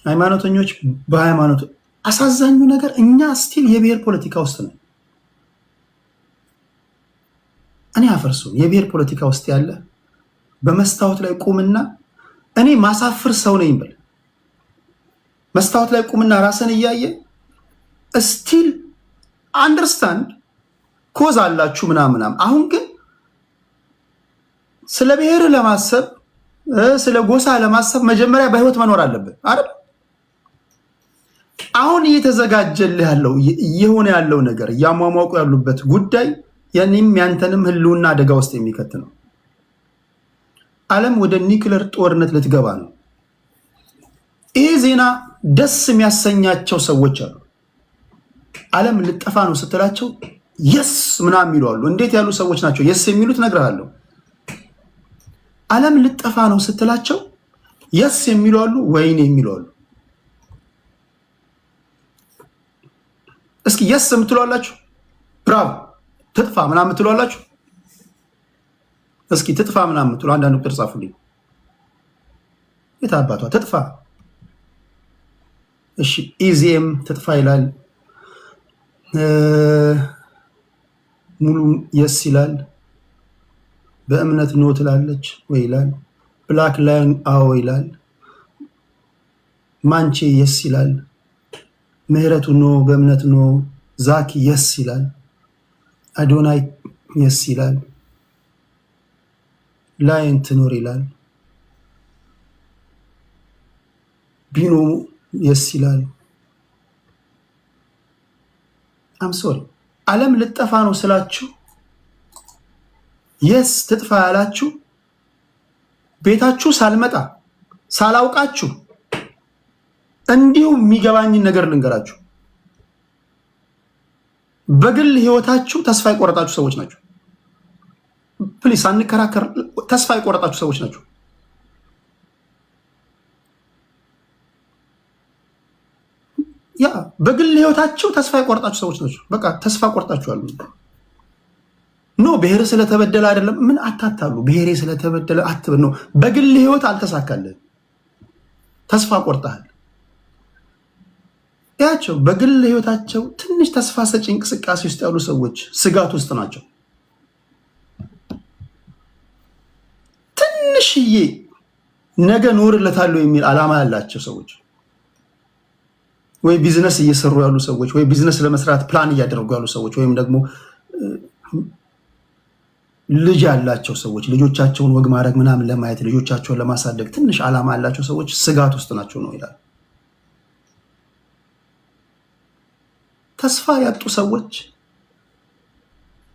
ሃይማኖተኞች በሃይማኖት አሳዛኙ ነገር እኛ ስቲል የብሔር ፖለቲካ ውስጥ ነው። እኔ አፈርሱ የብሔር ፖለቲካ ውስጥ ያለ በመስታወት ላይ ቁምና እኔ ማሳፍር ሰው ነኝ ብል መስታወት ላይ ቁምና ራስን እያየ ስቲል አንደርስታንድ ኮዝ አላችሁ ምናምናም። አሁን ግን ስለ ብሔር ለማሰብ ስለ ጎሳ ለማሰብ መጀመሪያ በህይወት መኖር አለብን አይደል? አሁን እየተዘጋጀልህ ያለው እየሆነ ያለው ነገር እያሟሟቁ ያሉበት ጉዳይ የኔም ያንተንም ህልውና አደጋ ውስጥ የሚከት ነው። ዓለም ወደ ኒውክሌር ጦርነት ልትገባ ነው። ይሄ ዜና ደስ የሚያሰኛቸው ሰዎች አሉ። ዓለም ልጠፋ ነው ስትላቸው የስ ምናምን ይሏሉ። እንዴት ያሉ ሰዎች ናቸው የስ የሚሉት? እነግርሃለሁ። ዓለም ልጠፋ ነው ስትላቸው የስ የሚሉ አሉ፣ ወይኔ የሚሉ አሉ። እስኪ የስ የምትሏላችሁ ብራቭ ትጥፋ ምናምን የምትሏላችሁ? እስኪ ትጥፋ ምናምን የምትሉ አንዳንድ ቁጥር ጻፉልኝ። የታባቷ ትጥፋ? እሺ ኢዚኤም ትጥፋ ይላል። ሙሉ የስ ይላል። በእምነት ኖ ትላለች ወይ ይላል። ብላክ ላይን አዎ ይላል። ማንቼ የስ ይላል። ምህረቱ ኖ፣ በእምነት ኖ። ዛኪ የስ ይላል። አዶናይ የስ ይላል። ላይን ትኖር ይላል። ቢኖ የስ ይላል። አምሶሪ ዓለም ልጠፋ ነው ስላችሁ የስ ትጥፋ ያላችሁ ቤታችሁ ሳልመጣ ሳላውቃችሁ እንዲሁ የሚገባኝን ነገር ልንገራችሁ። በግል ህይወታችሁ ተስፋ የቆረጣችሁ ሰዎች ናቸው። ፕሊስ አንከራከር። ተስፋ የቆረጣችሁ ሰዎች ናቸው። ያ በግል ህይወታቸው ተስፋ የቆረጣችሁ ሰዎች ናቸው። በቃ ተስፋ ቆርጣችኋል። ኖ ብሔር ስለተበደለ አይደለም። ምን አታታሉ። ብሔሬ ስለተበደለ አትበል ነው። በግል ህይወት አልተሳካልህም፣ ተስፋ ቆርጠሃል። ያቸው በግል ህይወታቸው ትንሽ ተስፋ ሰጪ እንቅስቃሴ ውስጥ ያሉ ሰዎች ስጋት ውስጥ ናቸው። ትንሽዬ ነገ ኖርለታለሁ የሚል ዓላማ ያላቸው ሰዎች ወይ ቢዝነስ እየሰሩ ያሉ ሰዎች ወይ ቢዝነስ ለመስራት ፕላን እያደረጉ ያሉ ሰዎች ወይም ደግሞ ልጅ ያላቸው ሰዎች ልጆቻቸውን ወግ ማድረግ ምናምን ለማየት ልጆቻቸውን ለማሳደግ ትንሽ ዓላማ ያላቸው ሰዎች ስጋት ውስጥ ናቸው ነው ይላል። ተስፋ ያጡ ሰዎች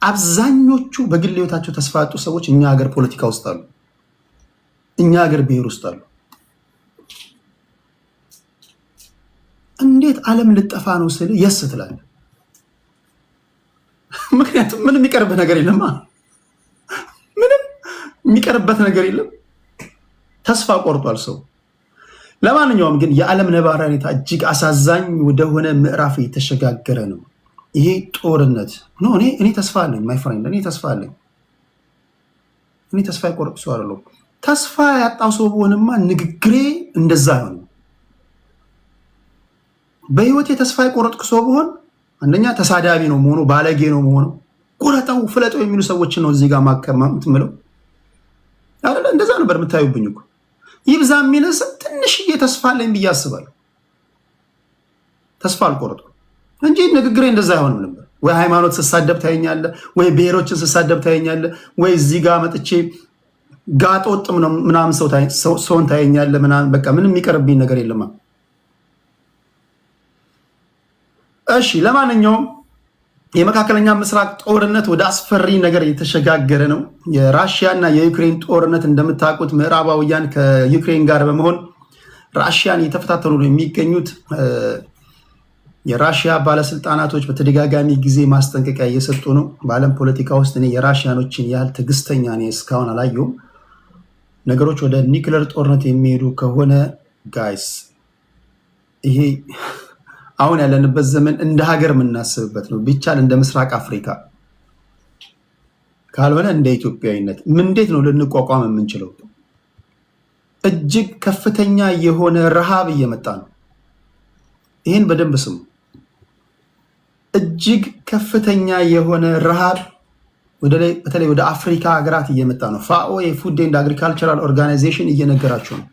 አብዛኞቹ በግል ህይወታቸው ተስፋ ያጡ ሰዎች እኛ ሀገር ፖለቲካ ውስጥ አሉ፣ እኛ ሀገር ብሔር ውስጥ አሉ። እንዴት ዓለም ልጠፋ ነው ስል የስ ትላለህ። ምክንያቱም ምንም የሚቀርብህ ነገር የለም፣ ምንም የሚቀርበት ነገር የለም። ተስፋ ቆርጧል ሰው። ለማንኛውም ግን የዓለም ነባራዊ ሁኔታ እጅግ አሳዛኝ ወደሆነ ምዕራፍ የተሸጋገረ ነው። ይሄ ጦርነት ነው። እኔ ተስፋ አለኝ ማይ ፍሬንድ፣ እኔ ተስፋ አለኝ። እኔ ተስፋ የቆረጥኩ ሰው አይደለሁ። ተስፋ ያጣው ሰው በሆንማ ንግግሬ እንደዛ አይሆንም። በህይወቴ ተስፋ የቆረጥኩ ሰው በሆን አንደኛ ተሳዳቢ ነው መሆኑ፣ ባለጌ ነው መሆኑ፣ ቁረጠው ፍለጠው የሚሉ ሰዎችን ነው እዚህ ጋር ማከማት ምለው አይደለ? እንደዛ ነበር የምታዩብኝ እኮ። ይብዛ የሚነስም ትንሽዬ ተስፋ አለኝ ብዬ አስባለሁ። ተስፋ አልቆረጥኩም እንጂ ንግግሬ እንደዛ አይሆንም ነበር። ወይ ሃይማኖት ስሳደብ ታየኛለህ፣ ወይ ብሔሮችን ስሳደብ ታየኛለህ፣ ወይ እዚህ ጋር መጥቼ ጋጥ ወጥ ምናምን ሰውን ታየኛለህ ምናምን። በቃ ምንም የሚቀርብኝ ነገር የለማ። እሺ ለማንኛውም የመካከለኛ ምስራቅ ጦርነት ወደ አስፈሪ ነገር እየተሸጋገረ ነው። የራሽያ እና የዩክሬን ጦርነት እንደምታውቁት ምዕራባውያን ከዩክሬን ጋር በመሆን ራሽያን እየተፈታተኑ ነው የሚገኙት። የራሽያ ባለስልጣናቶች በተደጋጋሚ ጊዜ ማስጠንቀቂያ እየሰጡ ነው። በዓለም ፖለቲካ ውስጥ እኔ የራሽያኖችን ያህል ትዕግስተኛ እኔ እስካሁን አላየሁም። ነገሮች ወደ ኒውክለር ጦርነት የሚሄዱ ከሆነ ጋይስ ይሄ አሁን ያለንበት ዘመን እንደ ሀገር የምናስብበት ነው። ቢቻል እንደ ምስራቅ አፍሪካ ካልሆነ እንደ ኢትዮጵያዊነት እንዴት ነው ልንቋቋም የምንችለው? እጅግ ከፍተኛ የሆነ ረሃብ እየመጣ ነው። ይህን በደንብ ስሙ። እጅግ ከፍተኛ የሆነ ረሃብ በተለይ ወደ አፍሪካ ሀገራት እየመጣ ነው። ፋኦ የፉድ ኤንድ አግሪካልቸራል ኦርጋናይዜሽን እየነገራችሁ ነው።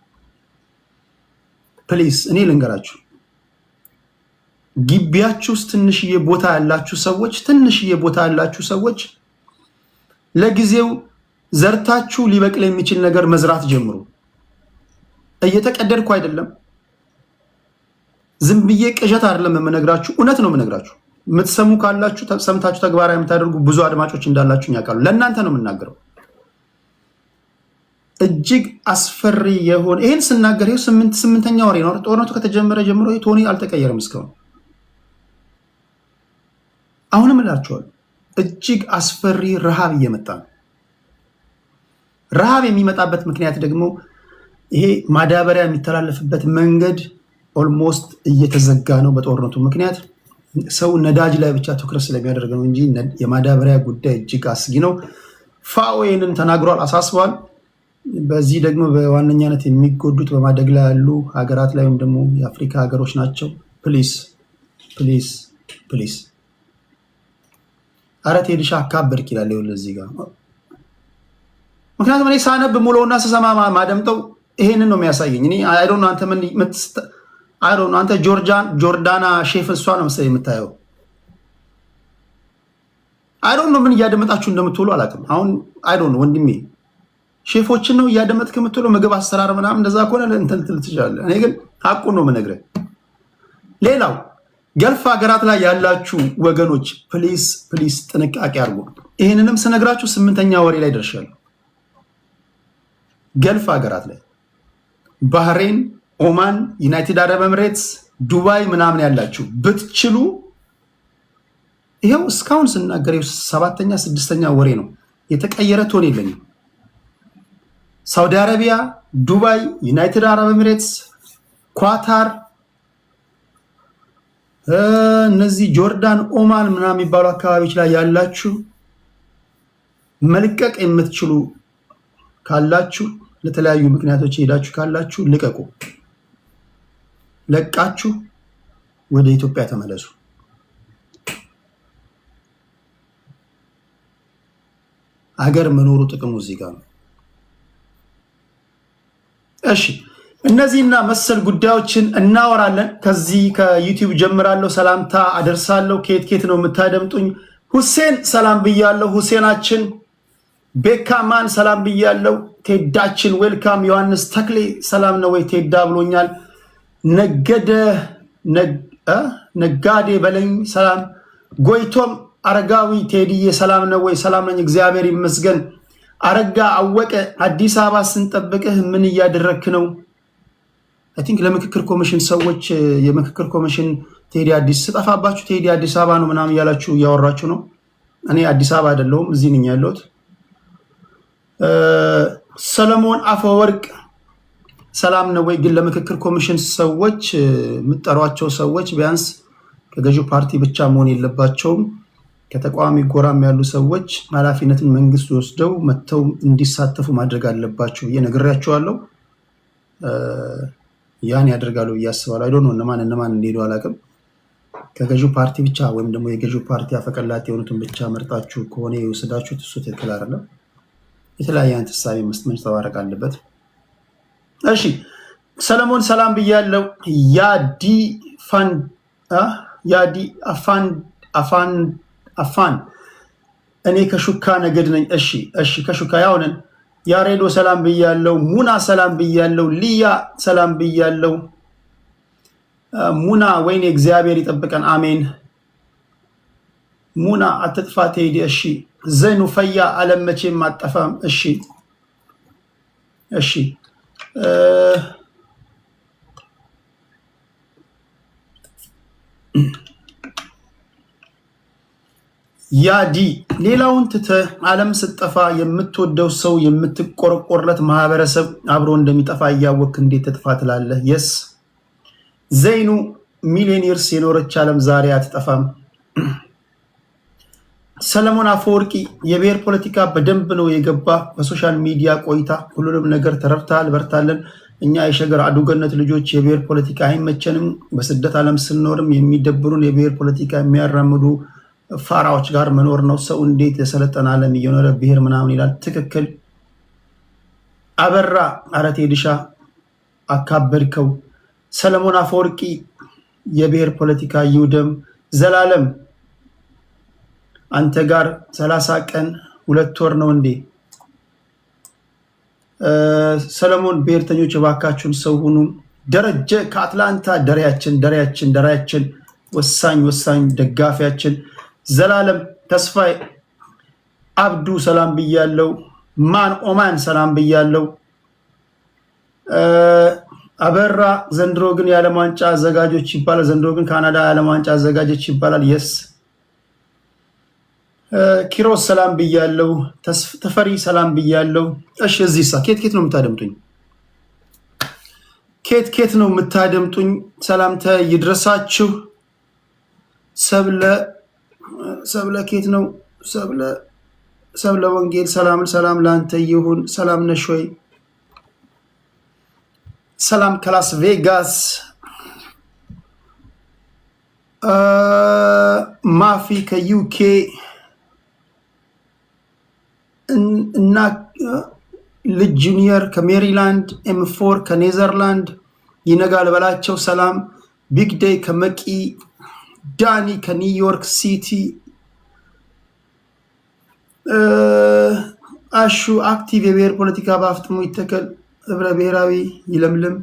ፕሊስ እኔ ልንገራችሁ፣ ግቢያችሁ ውስጥ ትንሽዬ ቦታ ያላችሁ ሰዎች ለጊዜው ዘርታችሁ ሊበቅል የሚችል ነገር መዝራት ጀምሩ። እየተቀደድኩ አይደለም፣ ዝም ብዬ ቅዠት አይደለም የምነግራችሁ፣ እውነት ነው የምነግራችሁ። የምትሰሙ ካላችሁ ሰምታችሁ ተግባራዊ የምታደርጉ ብዙ አድማጮች እንዳላችሁ ያውቃሉ። ለእናንተ ነው የምናገረው። እጅግ አስፈሪ የሆነ ይህን ስናገር ይኸው ስምንተኛ ወሬ ነው። ጦርነቱ ከተጀመረ ጀምሮ ቶኒ አልተቀየረም እስካሁን። አሁንም እላችኋለሁ እጅግ አስፈሪ ረሃብ እየመጣ ነው። ረሃብ የሚመጣበት ምክንያት ደግሞ ይሄ ማዳበሪያ የሚተላለፍበት መንገድ ኦልሞስት እየተዘጋ ነው በጦርነቱ ምክንያት። ሰው ነዳጅ ላይ ብቻ ትኩረት ስለሚያደርግ ነው እንጂ የማዳበሪያ ጉዳይ እጅግ አስጊ ነው። ፋኦ ይህንን ተናግሯል፣ አሳስቧል። በዚህ ደግሞ በዋነኛነት የሚጎዱት በማደግ ላይ ያሉ ሀገራት ላይ ወይም ደግሞ የአፍሪካ ሀገሮች ናቸው። ፕሊስ ፕሊስ ፕሊስ አረት ሄድሻ አካበድክ ይላል ይኸውልህ እዚህ ጋር። ምክንያቱም እኔ ሳነብ ሙሉውና ስሰማ ማደምጠው ይሄንን ነው የሚያሳየኝ። እኔ አይ ዶንት ኖ አንተ ምን አይ ዶንት ኖ አንተ ጆርዳና ሼፍ እሷ ነው መሰለኝ የምታየው። አይ ዶንት ኖ ምን እያደመጣችሁ እንደምትውሉ አላውቅም። አሁን አይ ዶንት ኖ ወንድሜ ሼፎችን ነው እያደመጥክ የምትውለው ምግብ አሰራር ምናምን። እንደዛ ከሆነ እንትን ትችላለህ። እኔ ግን ሐቁን ነው የምነግርህ። ሌላው ገልፍ ሀገራት ላይ ያላችሁ ወገኖች ፕሊስ ፕሊስ ጥንቃቄ አድርጉ። ይህንንም ስነግራችሁ 8ኛ ወሬ ላይ ደርሻለሁ። ገልፍ ሀገራት ላይ ባህሬን፣ ኦማን፣ ዩናይትድ አረብ ኤምሬትስ፣ ዱባይ ምናምን ያላችሁ ብትችሉ ይኸው እስካሁን ስናገር 7ኛ 6ኛ ወሬ ነው። የተቀየረ ቶን የለኝም። ሳውዲ አረቢያ፣ ዱባይ፣ ዩናይትድ አረብ ኤሚሬትስ፣ ኳታር፣ እነዚህ ጆርዳን፣ ኦማን ምናምን የሚባሉ አካባቢዎች ላይ ያላችሁ መልቀቅ የምትችሉ ካላችሁ ለተለያዩ ምክንያቶች ሄዳችሁ ካላችሁ ልቀቁ። ለቃችሁ ወደ ኢትዮጵያ ተመለሱ። አገር መኖሩ ጥቅሙ እዚህ ጋር ነው። እሺ እነዚህና መሰል ጉዳዮችን እናወራለን። ከዚህ ከዩቲዩብ ጀምራለሁ። ሰላምታ አደርሳለሁ። ኬት ነው የምታደምጡኝ? ሁሴን ሰላም ብያለሁ። ሁሴናችን ቤካማን ሰላም ብያለሁ። ቴዳችን ዌልካም። ዮሐንስ ተክሌ ሰላም ነው ወይ ቴዳ ብሎኛል። ነጋዴ በለኝ ሰላም። ጎይቶም አረጋዊ ቴዲዬ ሰላም ነው ወይ? ሰላም ነኝ እግዚአብሔር ይመስገን። አረጋ አወቀ አዲስ አበባ ስንጠብቅህ ምን እያደረክ ነው? አይ ቲንክ ለምክክር ኮሚሽን ሰዎች የምክክር ኮሚሽን ቴዲ አዲስ ስጠፋባችሁ ቴዲ አዲስ አበባ ነው ምናምን እያላችሁ እያወራችሁ ነው። እኔ አዲስ አበባ አይደለሁም እዚህ ነኝ ያለሁት። ሰለሞን አፈወርቅ ሰላም ነው ወይ? ግን ለምክክር ኮሚሽን ሰዎች የምጠሯቸው ሰዎች ቢያንስ ከገዢው ፓርቲ ብቻ መሆን የለባቸውም። ከተቃዋሚ ጎራም ያሉ ሰዎች ኃላፊነትን መንግስት ወስደው መጥተው እንዲሳተፉ ማድረግ አለባቸው ብዬ ነግሬያቸዋለሁ። ያን ያደርጋሉ ብዬ አስባለሁ። አይዶን ነው እነማን እንደሄዱ አላውቅም። ከገዢው ፓርቲ ብቻ ወይም ደግሞ የገዢው ፓርቲ አፈቀላጤ የሆኑትን ብቻ መርጣችሁ ከሆነ የወሰዳችሁት እሱ ትክክል አይደለም። የተለያየ አይነት ሀሳብ መንጸባረቅ አለበት። እሺ ሰለሞን ሰላም ብያለሁ። ያዲ አፋን እኔ ከሹካ ነገድ ነኝ። እሺ ከሹካ ያውነን። ያሬዶ ሰላም ብያለሁ። ሙና ሰላም ብያለሁ። ሊያ ሰላም ብያለሁ። ሙና ወይኔ እግዚአብሔር ይጠብቀን አሜን። ሙና አትጥፋ ቴዲ። እሺ ዘይኑ ፈያ አለም መቼም አጠፋም። እሺ ያዲ ሌላውን ትተህ ዓለም ስትጠፋ የምትወደው ሰው የምትቆረቆርለት ማህበረሰብ አብሮ እንደሚጠፋ እያወቅ እንዴት ትጥፋ ትላለህ? የስ ዘይኑ ሚሊዮን ይርስ የኖረች ዓለም ዛሬ አትጠፋም። ሰለሞን አፈወርቂ የብሔር ፖለቲካ በደንብ ነው የገባ። በሶሻል ሚዲያ ቆይታ ሁሉንም ነገር ተረድተሃል። በርታለን። እኛ የሸገር አዱገነት ልጆች የብሔር ፖለቲካ አይመቸንም። በስደት ዓለም ስንኖርም የሚደብሩን የብሔር ፖለቲካ የሚያራምዱ ፋራዎች ጋር መኖር ነው። ሰው እንዴት የሰለጠነ ዓለም እየኖረ ብሔር ምናምን ይላል። ትክክል። አበራ አረቴ ድሻ አካበድከው። ሰለሞን አፈወርቂ የብሔር ፖለቲካ ይውደም። ዘላለም አንተ ጋር 30 ቀን 2 ወር ነው እንዴ? ሰለሞን ብሔርተኞች እባካችሁን ሰው ሁኑ። ደረጀ ከአትላንታ ደሪያችን ወሳኝ ደጋፊያችን። ዘላለም ተስፋይ አብዱ ሰላም ብያለው። ማን ኦማን ሰላም ብያለው። አበራ ዘንድሮ ግን የዓለም ዋንጫ አዘጋጆች ይባላል። ዘንድሮ ግን ካናዳ የዓለም ዋንጫ አዘጋጆች ይባላል። የስ ኪሮስ ሰላም ብያለው። ተፈሪ ሰላም ብያለው። እሺ እዚህሳ ኬት ነው የምታደምጡኝ? ኬት ነው የምታደምጡኝ? ሰላምታ ይድረሳችሁ። ሰብለ ኬት ነው? ሰብለ ወንጌል ሰላም ላንተ ይሁን። ሰላም ነሽ ወይ? ሰላም ከላስ ቬጋስ። ማፊ ከዩኬ እና ልጅ ጁኒየር ከሜሪላንድ፣ ኤም4 ከኔዘርላንድ፣ ይነጋል በላቸው ሰላም። ቢግ ዴይ ከመቂ፣ ዳኒ ከኒውዮርክ ሲቲ፣ አሹ አክቲቭ የብሔር ፖለቲካ በአፍጥሙ ይተከል፣ ህብረ ብሔራዊ ይለምልም።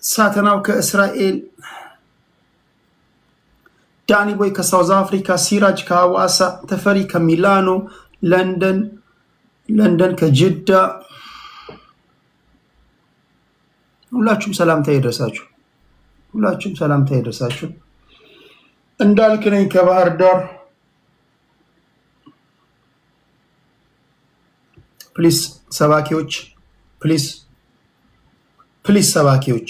ሳተናው ከእስራኤል፣ ዳኒ ቦይ ከሳውዝ አፍሪካ፣ ሲራጅ ከሐዋሳ፣ ተፈሪ ከሚላኖ፣ ለንደን ከጅዳ። ሁላችሁም ሰላምታ ይድረሳችሁ። እንዳልክ ነኝ ከባህር ዳር። ፕሊስ ሰባኪዎች፣ ፕሊስ ሰባኪዎች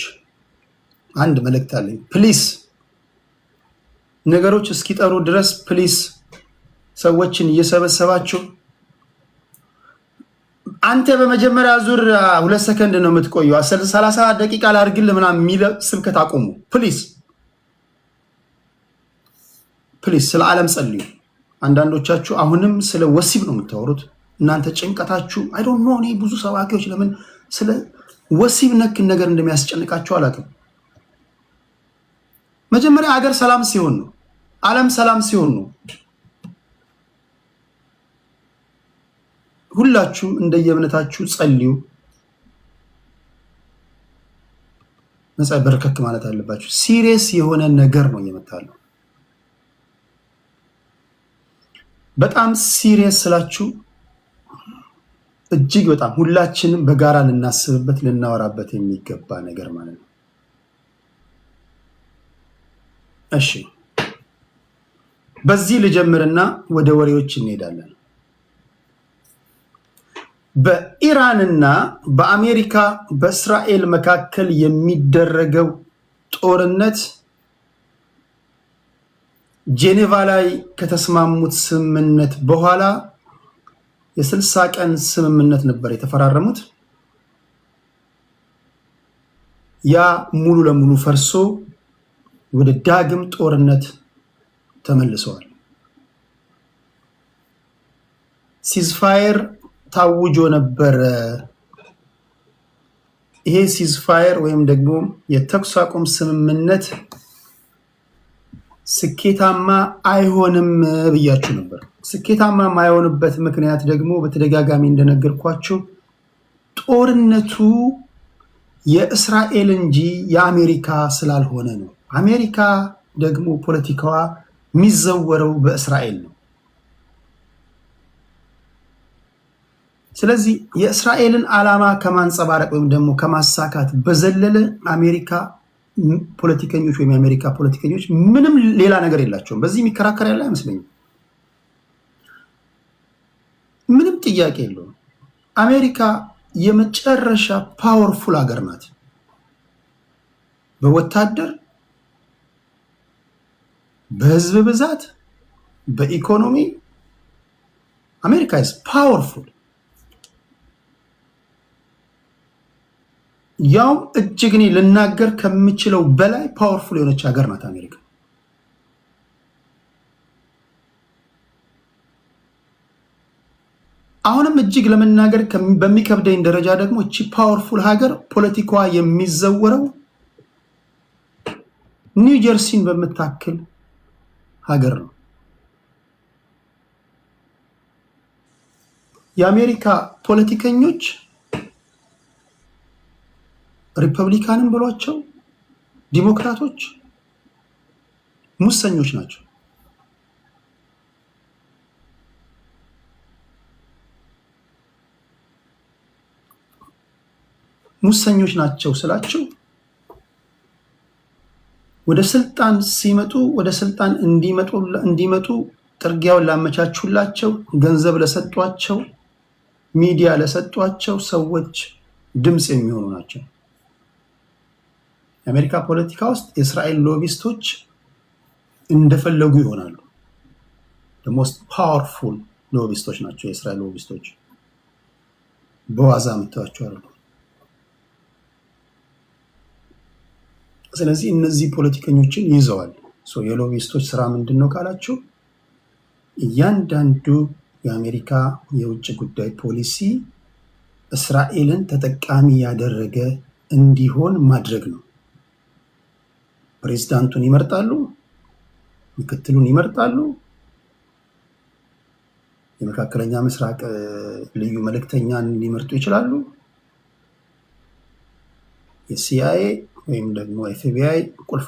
አንድ መልእክት አለኝ። ፕሊስ ነገሮች እስኪጠሩ ድረስ ፕሊስ ሰዎችን እየሰበሰባችሁ አንተ በመጀመሪያ ዙር 2 ሰከንድ ነው የምትቆየው 30 ደቂቃ ላድርግልህ ምናምን የሚል ስብከት አቁሙ። ፕሊስ ስለ ዓለም ጸልዩ። አንዳንዶቻችሁ አሁንም ስለ ወሲብ ነው የምታወሩት። እናንተ ጭንቀታችሁ አይ ዶንት ኖ። እኔ ብዙ ሰባኪዎች ለምን ስለ ወሲብ ነክ ነገር እንደሚያስጨንቃቸው አላውቅም። መጀመሪያ ሀገር ሰላም ሲሆን ነው፣ ዓለም ሰላም ሲሆን ነው። ሁላችሁም እንደየእምነታችሁ ጸልዩ። መጽሐፍ በርከክ ማለት አለባችሁ። ሲሪየስ የሆነ ነገር ነው እየመጣለው። በጣም ሲሪየስ ስላችሁ እጅግ በጣም ሁላችንም በጋራ ልናስብበት ልናወራበት የሚገባ ነገር ማለት ነው። እሺ በዚህ ልጀምርና ወደ ወሬዎች እንሄዳለን። በኢራንና በአሜሪካ በእስራኤል መካከል የሚደረገው ጦርነት ጄኔቫ ላይ ከተስማሙት ስምምነት በኋላ የ60 ቀን ስምምነት ነበር የተፈራረሙት። ያ ሙሉ ለሙሉ ፈርሶ ወደ ዳግም ጦርነት ተመልሰዋል። ሲዝፋየር ታውጆ ነበር። ይሄ ሲዝፋየር ወይም ደግሞ የተኩስ አቁም ስምምነት ስኬታማ አይሆንም ብያችሁ ነበር። ስኬታማ የማይሆንበት ምክንያት ደግሞ በተደጋጋሚ እንደነገርኳችሁ ጦርነቱ የእስራኤል እንጂ የአሜሪካ ስላልሆነ ነው። አሜሪካ ደግሞ ፖለቲካዋ የሚዘወረው በእስራኤል ነው። ስለዚህ የእስራኤልን ዓላማ ከማንጸባረቅ ወይም ደግሞ ከማሳካት በዘለለ አሜሪካ ፖለቲከኞች ወይም የአሜሪካ ፖለቲከኞች ምንም ሌላ ነገር የላቸውም። በዚህ የሚከራከር ያለ አይመስለኝም። ምንም ጥያቄ የለውም። አሜሪካ የመጨረሻ ፓወርፉል ሀገር ናት። በወታደር፣ በህዝብ ብዛት፣ በኢኮኖሚ አሜሪካ is powerful። ያው እጅግ እኔ ልናገር ከምችለው በላይ ፓወርፉል የሆነች ሀገር ናት አሜሪካ። አሁንም እጅግ ለመናገር በሚከብደኝ ደረጃ ደግሞ እቺ ፓወርፉል ሀገር ፖለቲካዋ የሚዘወረው ኒው ጀርሲን በምታክል ሀገር ነው። የአሜሪካ ፖለቲከኞች ሪፐብሊካንን ብሏቸው ዲሞክራቶች ሙሰኞች ናቸው። ሙሰኞች ናቸው ስላቸው ወደ ስልጣን ሲመጡ ወደ ስልጣን እንዲመጡ ጥርጊያውን ላመቻቹላቸው፣ ገንዘብ ለሰጧቸው፣ ሚዲያ ለሰጧቸው ሰዎች ድምፅ የሚሆኑ ናቸው። የአሜሪካ ፖለቲካ ውስጥ የእስራኤል ሎቢስቶች እንደፈለጉ ይሆናሉ። the most powerful ሎቢስቶች ናቸው የእስራኤል ሎቢስቶች። በዋዛ ምታቸው አሉ። ስለዚህ እነዚህ ፖለቲከኞችን ይዘዋል። የሎቢስቶች ስራ ምንድነው ካላችሁ እያንዳንዱ የአሜሪካ የውጭ ጉዳይ ፖሊሲ እስራኤልን ተጠቃሚ ያደረገ እንዲሆን ማድረግ ነው። ፕሬዝዳንቱን ይመርጣሉ፣ ምክትሉን ይመርጣሉ፣ የመካከለኛ ምስራቅ ልዩ መልእክተኛን ሊመርጡ ይችላሉ። የሲአይኤ ወይም ደግሞ ኤፍቢአይ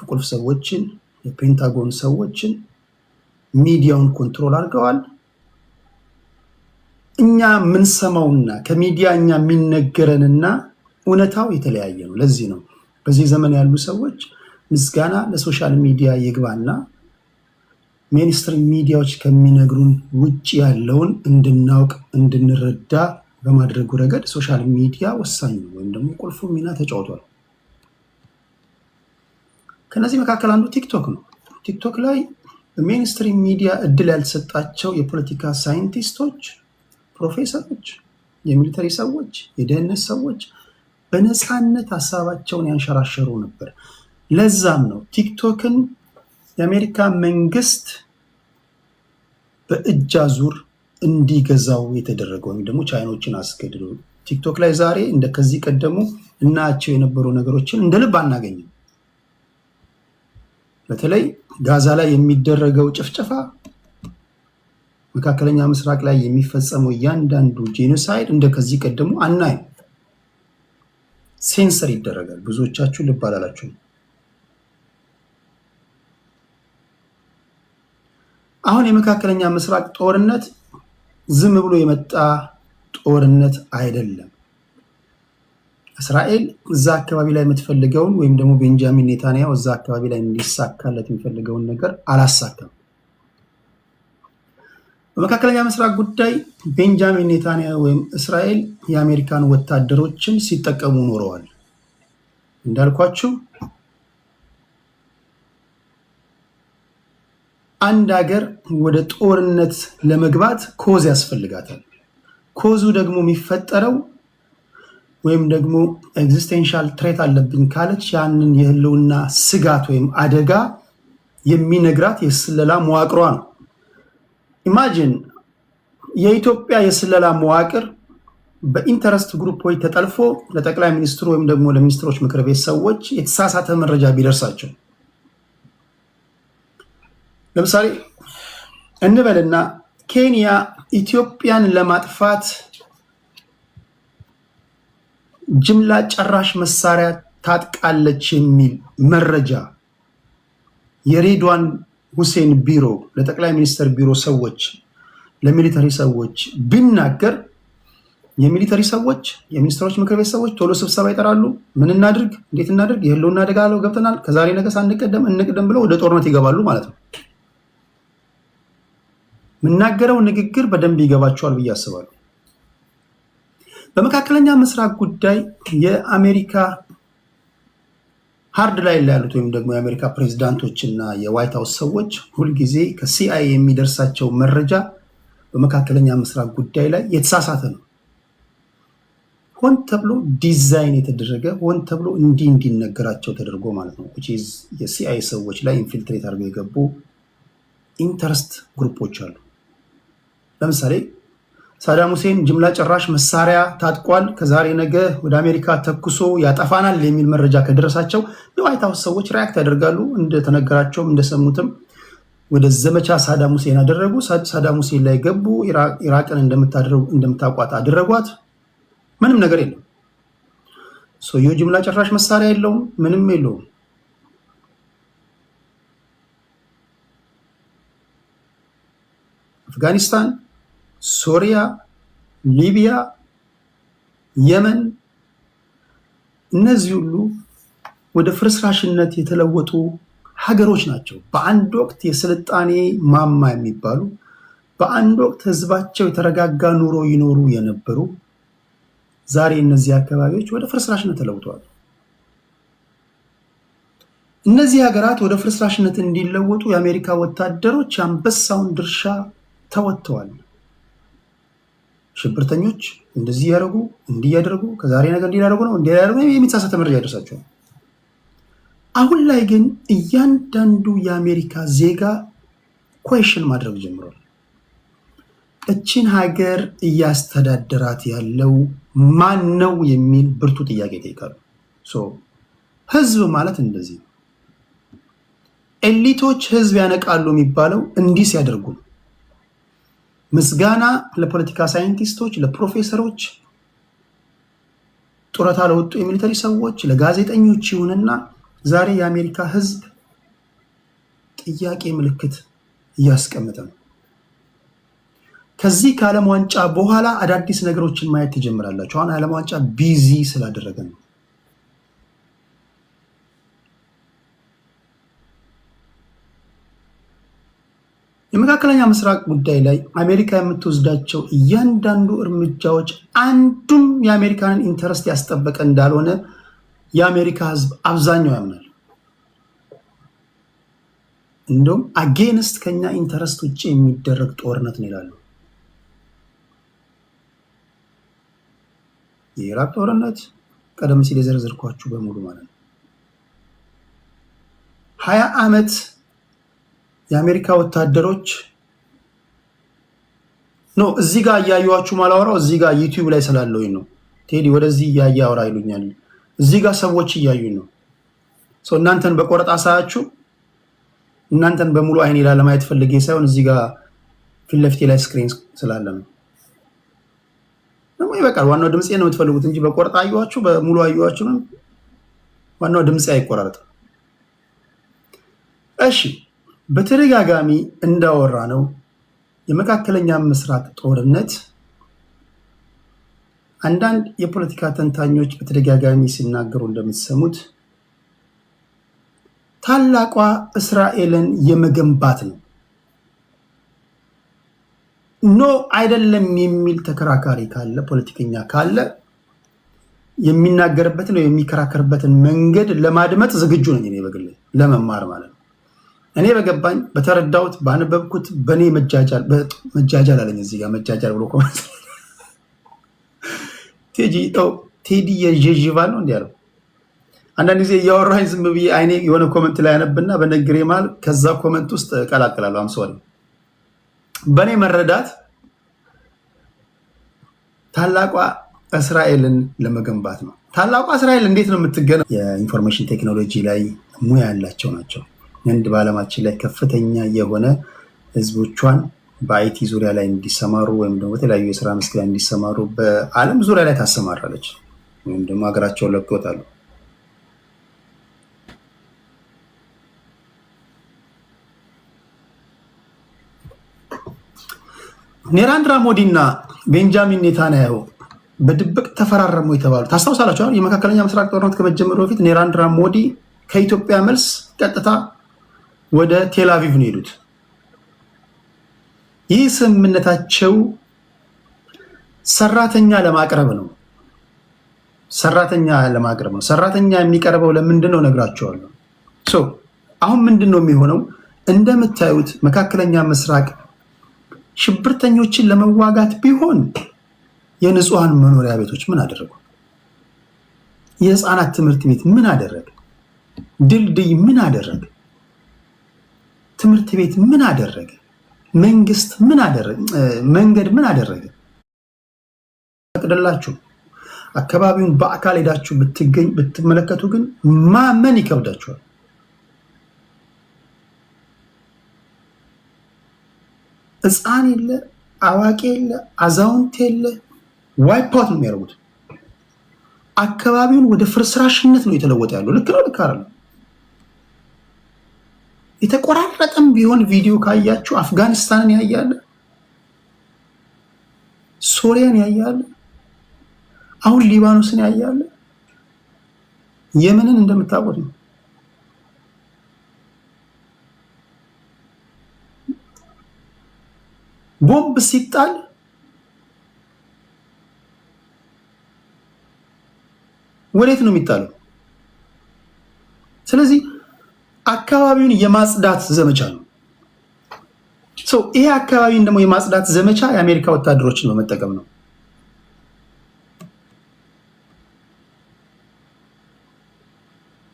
ቁልፍ ሰዎችን፣ የፔንታጎን ሰዎችን፣ ሚዲያውን ኮንትሮል አድርገዋል። እኛ የምንሰማውና ከሚዲያ እኛ የሚነገረንና እውነታው የተለያየ ነው። ለዚህ ነው በዚህ ዘመን ያሉ ሰዎች ምስጋና ለሶሻል ሚዲያ ይግባና ሜንስትሪም ሚዲያዎች ከሚነግሩን ውጭ ያለውን እንድናውቅ እንድንረዳ በማድረጉ ረገድ ሶሻል ሚዲያ ወሳኝ ነው ወይም ደግሞ ቁልፉ ሚና ተጫውቷል። ከነዚህ መካከል አንዱ ቲክቶክ ነው። ቲክቶክ ላይ በሜንስትሪም ሚዲያ እድል ያልተሰጣቸው የፖለቲካ ሳይንቲስቶች፣ ፕሮፌሰሮች፣ የሚሊተሪ ሰዎች፣ የደህንነት ሰዎች በነፃነት ሀሳባቸውን ያንሸራሸሩ ነበር። ለዛም ነው ቲክቶክን የአሜሪካ መንግስት በእጅ አዙር እንዲገዛው የተደረገው ወይም ደግሞ ቻይኖችን አስገድዶ። ቲክቶክ ላይ ዛሬ እንደ ከዚህ ቀደሙ እናያቸው የነበሩ ነገሮችን እንደ ልብ አናገኝም። በተለይ ጋዛ ላይ የሚደረገው ጭፍጨፋ፣ መካከለኛ ምስራቅ ላይ የሚፈጸመው እያንዳንዱ ጄኖሳይድ እንደ ከዚህ ቀደሙ አናይም። ሴንሰር ይደረጋል። ብዙዎቻችሁ ልብ አላላችሁ። አሁን የመካከለኛ ምስራቅ ጦርነት ዝም ብሎ የመጣ ጦርነት አይደለም። እስራኤል እዛ አካባቢ ላይ የምትፈልገውን ወይም ደግሞ ቤንጃሚን ኔታንያሁ እዛ አካባቢ ላይ እንዲሳካለት የሚፈልገውን ነገር አላሳካም። በመካከለኛ ምስራቅ ጉዳይ ቤንጃሚን ኔታንያሁ ወይም እስራኤል የአሜሪካን ወታደሮችን ሲጠቀሙ ኖረዋል። እንዳልኳችሁ አንድ ሀገር ወደ ጦርነት ለመግባት ኮዝ ያስፈልጋታል። ኮዙ ደግሞ የሚፈጠረው ወይም ደግሞ ኤግዚስቴንሻል ትሬት አለብኝ ካለች ያንን የህልውና ስጋት ወይም አደጋ የሚነግራት የስለላ መዋቅሯ ነው። ኢማጂን የኢትዮጵያ የስለላ መዋቅር በኢንተረስት ግሩፖች ተጠልፎ ለጠቅላይ ሚኒስትሩ ወይም ደግሞ ለሚኒስትሮች ምክር ቤት ሰዎች የተሳሳተ መረጃ ቢደርሳቸው፣ ለምሳሌ እንበልና ኬንያ ኢትዮጵያን ለማጥፋት ጅምላ ጨራሽ መሳሪያ ታጥቃለች የሚል መረጃ የሬድዋን ሁሴን ቢሮ ለጠቅላይ ሚኒስትር ቢሮ ሰዎች፣ ለሚሊተሪ ሰዎች ቢናገር የሚሊተሪ ሰዎች፣ የሚኒስትሮች ምክር ቤት ሰዎች ቶሎ ስብሰባ ይጠራሉ። ምን እናድርግ፣ እንዴት እናድርግ፣ የህልውና አደጋ አለው ገብተናል፣ ከዛሬ ነገ ሳንቀደም እንቅደም ብለው ወደ ጦርነት ይገባሉ ማለት ነው። የምናገረው ንግግር በደንብ ይገባቸዋል ብዬ አስባለሁ። በመካከለኛ ምስራቅ ጉዳይ የአሜሪካ ሃርድ ላይ ያሉት ወይም ደግሞ የአሜሪካ ፕሬዝዳንቶች እና የዋይት ሃውስ ሰዎች ሁልጊዜ ከሲአይኤ የሚደርሳቸው መረጃ በመካከለኛ ምስራቅ ጉዳይ ላይ የተሳሳተ ነው። ሆን ተብሎ ዲዛይን የተደረገ ሆን ተብሎ እንዲነገራቸው ተደርጎ ማለት ነው። የሲአይኤ ሰዎች ላይ ኢንፊልትሬት አድርገው የገቡ ኢንተረስት ግሩፖች አሉ። ለምሳሌ ሳዳም ሁሴን ጅምላ ጨራሽ መሳሪያ ታጥቋል፣ ከዛሬ ነገ ወደ አሜሪካ ተኩሶ ያጠፋናል የሚል መረጃ ከደረሳቸው የዋይት ሃውስ ሰዎች ሪያክት ያደርጋሉ። እንደተነገራቸውም እንደሰሙትም ወደ ዘመቻ ሳዳም ሁሴን አደረጉ። ሳዳም ሁሴን ላይ ገቡ። ኢራቅን እንደምታቋት አደረጓት። ምንም ነገር የለም። ሰውየው ጅምላ ጨራሽ መሳሪያ የለውም፣ ምንም የለውም። አፍጋኒስታን፣ ሶሪያ፣ ሊቢያ፣ የመን እነዚህ ሁሉ ወደ ፍርስራሽነት የተለወጡ ሀገሮች ናቸው። በአንድ ወቅት የስልጣኔ ማማ የሚባሉ በአንድ ወቅት ህዝባቸው የተረጋጋ ኑሮ ይኖሩ የነበሩ ዛሬ እነዚህ አካባቢዎች ወደ ፍርስራሽነት ተለውጠዋል። እነዚህ ሀገራት ወደ ፍርስራሽነት እንዲለወጡ የአሜሪካ ወታደሮች የአንበሳውን ድርሻ ተወጥተዋል። ሽብርተኞች እንደዚህ ያደርጉ እንዲያደርጉ ከዛሬ ነገር እንዲያደርጉ ነው እንዲያደርጉ የሚተሳሳተ መረጃ ያደርሳቸዋል። አሁን ላይ ግን እያንዳንዱ የአሜሪካ ዜጋ ኩዌሽን ማድረግ ጀምሯል። እችን ሀገር እያስተዳደራት ያለው ማን ነው የሚል ብርቱ ጥያቄ ይጠይቃሉ። ህዝብ ማለት እንደዚህ ነው። ኤሊቶች ህዝብ ያነቃሉ የሚባለው እንዲህ ሲያደርጉ ነው። ምስጋና ለፖለቲካ ሳይንቲስቶች፣ ለፕሮፌሰሮች፣ ጡረታ ለወጡ የሚሊተሪ ሰዎች፣ ለጋዜጠኞች ይሁንና ዛሬ የአሜሪካ ህዝብ ጥያቄ ምልክት እያስቀመጠ ነው። ከዚህ ከዓለም ዋንጫ በኋላ አዳዲስ ነገሮችን ማየት ትጀምራላችሁ። አሁን ዓለም ዋንጫ ቢዚ ስላደረገ ነው። የመካከለኛ በመካከለኛ ምስራቅ ጉዳይ ላይ አሜሪካ የምትወስዳቸው እያንዳንዱ እርምጃዎች አንዱም የአሜሪካንን ኢንተረስት ያስጠበቀ እንዳልሆነ የአሜሪካ ሕዝብ አብዛኛው ያምናል። እንደውም አጌንስት ከኛ ኢንተረስት ውጭ የሚደረግ ጦርነት ነው ይላሉ። የኢራቅ ጦርነት ቀደም ሲል የዘረዘርኳችሁ በሙሉ ማለት ነው። 20 ዓመት የአሜሪካ ወታደሮች ነው እዚህ ጋር እያዩዋችሁ ማላወራው እዚህ ጋር ዩቲዩብ ላይ ስላለውኝ ነው። ቴዲ ወደዚህ እያየ አውራ ይሉኛል። እዚህ ጋር ሰዎች እያዩኝ ነው። እናንተን በቆረጣ ሳያችሁ እናንተን በሙሉ አይኔ ለማየት ፈልጌ ሳይሆን እዚህ ጋር ፊት ለፊቴ ላይ ስክሪን ስላለ ነው። ደግሞ ይበቃል። ዋናው ድምጼ ነው የምትፈልጉት እንጂ በቆረጣ አዩዋችሁ በሙሉ አዩዋችሁ ነው። ዋናው ድምጼ አይቆራረጥም። እሺ በተደጋጋሚ እንዳወራ ነው የመካከለኛ ምስራቅ ጦርነት አንዳንድ የፖለቲካ ተንታኞች በተደጋጋሚ ሲናገሩ እንደምትሰሙት ታላቋ እስራኤልን የመገንባት ነው። ኖ አይደለም የሚል ተከራካሪ ካለ ፖለቲከኛ ካለ የሚናገርበትን ወይ የሚከራከርበትን መንገድ ለማድመጥ ዝግጁ ነኝ እኔ በግሌ ለመማር ማለት ነው። እኔ በገባኝ በተረዳሁት ባነበብኩት በኔ መጃጃል አለኝ እዚህ ጋር መጃጃል ብሎ ኮሜንት ቴዲ የጄጂቫል ነው እንዲያለው አንዳንድ ጊዜ እያወራኝ ዝም ብዬ አይኔ የሆነ ኮሜንት ላይ ያነብና በነግሬ ማል ከዛ ኮሜንት ውስጥ ቀላቅላለሁ። አምሶሪ በኔ መረዳት ታላቋ እስራኤልን ለመገንባት ነው። ታላቋ እስራኤል እንዴት ነው የምትገነባው? የኢንፎርሜሽን ቴክኖሎጂ ላይ ሙያ ያላቸው ናቸው። ህንድ በዓለማችን ላይ ከፍተኛ የሆነ ህዝቦቿን በአይቲ ዙሪያ ላይ እንዲሰማሩ ወይም ደግሞ በተለያዩ የስራ መስክ ላይ እንዲሰማሩ በዓለም ዙሪያ ላይ ታሰማራለች ወይም ደግሞ ሀገራቸውን ለቀው ይወጣሉ። ኔራንድራ ሞዲ እና ቤንጃሚን ኔታንያሁ በድብቅ ተፈራረሙ የተባሉ ታስታውሳላችሁ። የመካከለኛ ምስራቅ ጦርነት ከመጀመሩ በፊት ኔራንድራ ሞዲ ከኢትዮጵያ መልስ ቀጥታ ወደ ቴል አቪቭ ነው የሄዱት። ይህ ስምምነታቸው ሰራተኛ ለማቅረብ ነው። ሰራተኛ የሚቀርበው ለምንድን ነው ነግራቸዋለሁ። አሁን ምንድን ነው የሚሆነው? እንደምታዩት መካከለኛ ምስራቅ ሽብርተኞችን ለመዋጋት ቢሆን የንጹሃን መኖሪያ ቤቶች ምን አደረጉ? የህፃናት ትምህርት ቤት ምን አደረገ? ድልድይ ምን አደረገ? ትምህርት ቤት ምን አደረገ? መንግስት ምን አደረገ? መንገድ ምን አደረገ? ፈቅደላችሁ አካባቢውን በአካል ሄዳችሁ ብትመለከቱ ግን ማመን ይከብዳችኋል። ህፃን የለ፣ አዋቂ የለ፣ አዛውንት የለ፣ ዋይፓውት ነው የሚያደርጉት። አካባቢውን ወደ ፍርስራሽነት ነው የተለወጠ ያለው። ልክ ነው፣ ልክ አይደለም። የተቆራረጠም ቢሆን ቪዲዮ ካያችሁ አፍጋኒስታንን ያያለ፣ ሶሪያን ያያለ፣ አሁን ሊባኖስን ያያለ፣ የመንን እንደምታውቁት ነው። ቦምብ ሲጣል ወዴት ነው የሚጣለው? ስለዚህ አካባቢውን የማጽዳት ዘመቻ ነው። ይሄ አካባቢውን ደግሞ የማጽዳት ዘመቻ የአሜሪካ ወታደሮችን በመጠቀም ነው።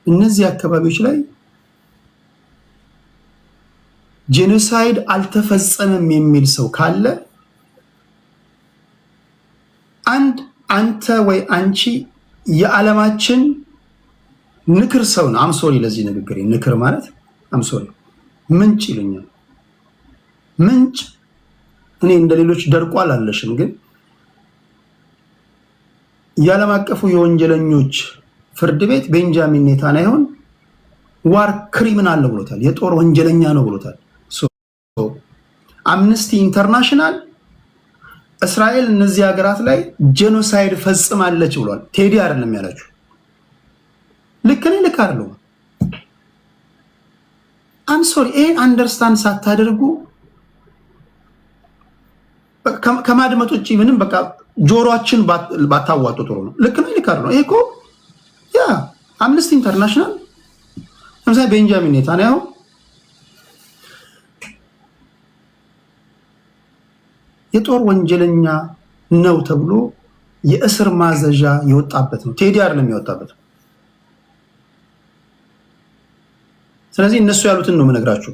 እነዚህ አካባቢዎች ላይ ጄኖሳይድ አልተፈጸመም የሚል ሰው ካለ አንተ ወይ አንቺ የዓለማችን ንክር ሰው ነው። አምሶሪ ለዚህ ንግግር ንክር ማለት አምሶሪ ምንጭ ይሉኛል። ምንጭ እኔ እንደሌሎች ደርቋል አለሽም፣ ግን የዓለም አቀፉ የወንጀለኞች ፍርድ ቤት ቤንጃሚን ኔታንያሁን ዋር ክሪሚናል ነው ብሎታል። የጦር ወንጀለኛ ነው ብሎታል። አምነስቲ ኢንተርናሽናል እስራኤል እነዚህ ሀገራት ላይ ጄኖሳይድ ፈጽማለች ብሏል። ቴዲ አይደለም ያላችሁ። ልክ ነኝ ልክ አይደለም? አም ሶሪ ይሄን አንደርስታንድ ሳታደርጉ ከማድመጥ ውጪ ምንም በቃ ጆሮአችን ባታዋጡ ጥሩ ነው። ልክ ነው፣ ይልካል ነው። ይሄ እኮ ያ አምነስቲ ኢንተርናሽናል ለምሳሌ ቤንጃሚን ኔታንያሁ የጦር ወንጀለኛ ነው ተብሎ የእስር ማዘዣ የወጣበት ነው። ቴዲ አይደለም የወጣበት። ስለዚህ እነሱ ያሉትን ነው የምነግራችሁ።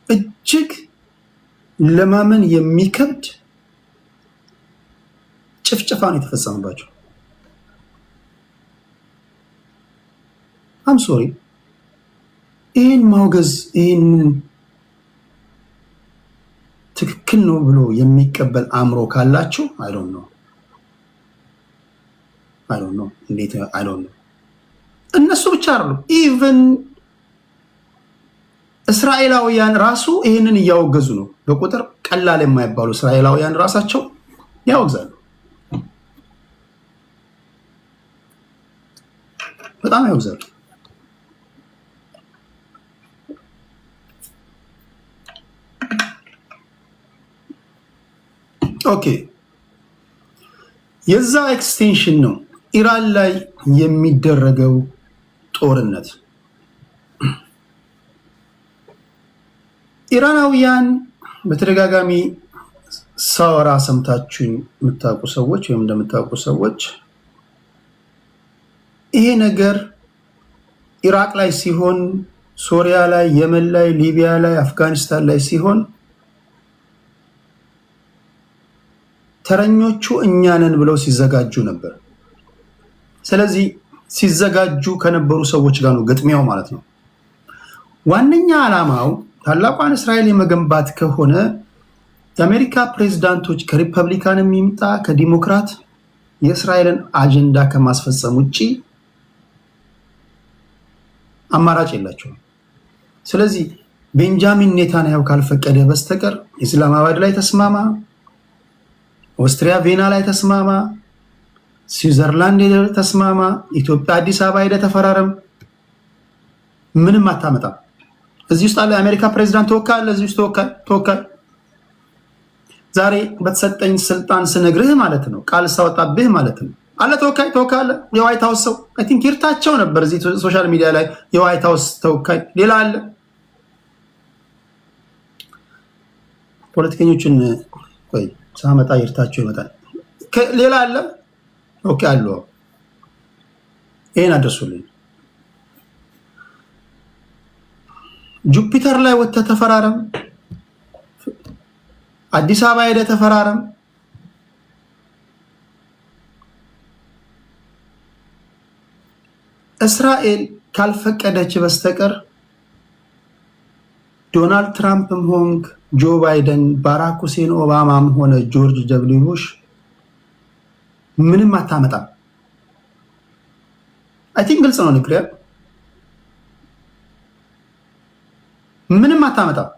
እጅግ ለማመን የሚከብድ ጭፍጨፋ ነው የተፈጸመባቸው። አም ሶሪ ይህን ማውገዝ ይህንን ትክክል ነው ብሎ የሚቀበል አእምሮ ካላችሁ አይ ዶንት ኖ እንዴት አይ ዶንት ኖ። እነሱ ብቻ አይደሉም፣ ኢቭን እስራኤላውያን ራሱ ይህንን እያወገዙ ነው። በቁጥር ቀላል የማይባሉ እስራኤላውያን ራሳቸው ያወግዛሉ፣ በጣም ያወግዛሉ። ኦኬ፣ የዛ ኤክስቴንሽን ነው ኢራን ላይ የሚደረገው ጦርነት። ኢራናውያን በተደጋጋሚ ሳወራ ሰምታችሁኝ የምታውቁ ሰዎች ወይም እንደምታውቁ ሰዎች ይሄ ነገር ኢራቅ ላይ ሲሆን፣ ሶሪያ ላይ፣ የመን ላይ፣ ሊቢያ ላይ፣ አፍጋኒስታን ላይ ሲሆን ተረኞቹ እኛ ነን ብለው ሲዘጋጁ ነበር። ስለዚህ ሲዘጋጁ ከነበሩ ሰዎች ጋር ነው ግጥሚያው ማለት ነው። ዋነኛ ዓላማው ታላቋን እስራኤል የመገንባት ከሆነ የአሜሪካ ፕሬዝዳንቶች ከሪፐብሊካን የሚምጣ ከዲሞክራት የእስራኤልን አጀንዳ ከማስፈጸም ውጪ አማራጭ የላቸውም። ስለዚህ ቤንጃሚን ኔታንያሁ ካልፈቀደ በስተቀር ኢስላማባድ ላይ ተስማማ፣ ኦስትሪያ ቬና ላይ ተስማማ፣ ስዊዘርላንድ ሄደ ተስማማ፣ ኢትዮጵያ አዲስ አበባ ሄደ ተፈራረም፣ ምንም አታመጣም። እዚህ ውስጥ አለ የአሜሪካ ፕሬዝዳንት ተወካይ አለ፣ እዚህ ውስጥ ተወካይ ዛሬ በተሰጠኝ ስልጣን ስነግርህ ማለት ነው፣ ቃል ሳወጣብህ ማለት ነው አለ ተወካይ አለ። የዋይት ሃውስ ሰው አይ ቲንክ ይርታቸው ነበር እዚህ ሶሻል ሚዲያ ላይ የዋይት ሃውስ ተወካይ ሌላ አለ። ፖለቲከኞችን ቆይ ሳመጣ ይርታቸው ይመጣል። ሌላ አለ። ኦኬ አሉ። ይሄን አድርሱልኝ። ጁፒተር ላይ ወጥተህ ተፈራረም፣ አዲስ አበባ ሄደህ ተፈራረም። እስራኤል ካልፈቀደች በስተቀር ዶናልድ ትራምፕም ሆንክ ጆ ባይደን፣ ባራክ ሁሴን ኦባማም ሆነ ጆርጅ ደብሊው ቡሽ ምንም አታመጣም። አይ ቲንክ ግልጽ ነው ንግሪያ፣ ምንም አታመጣም።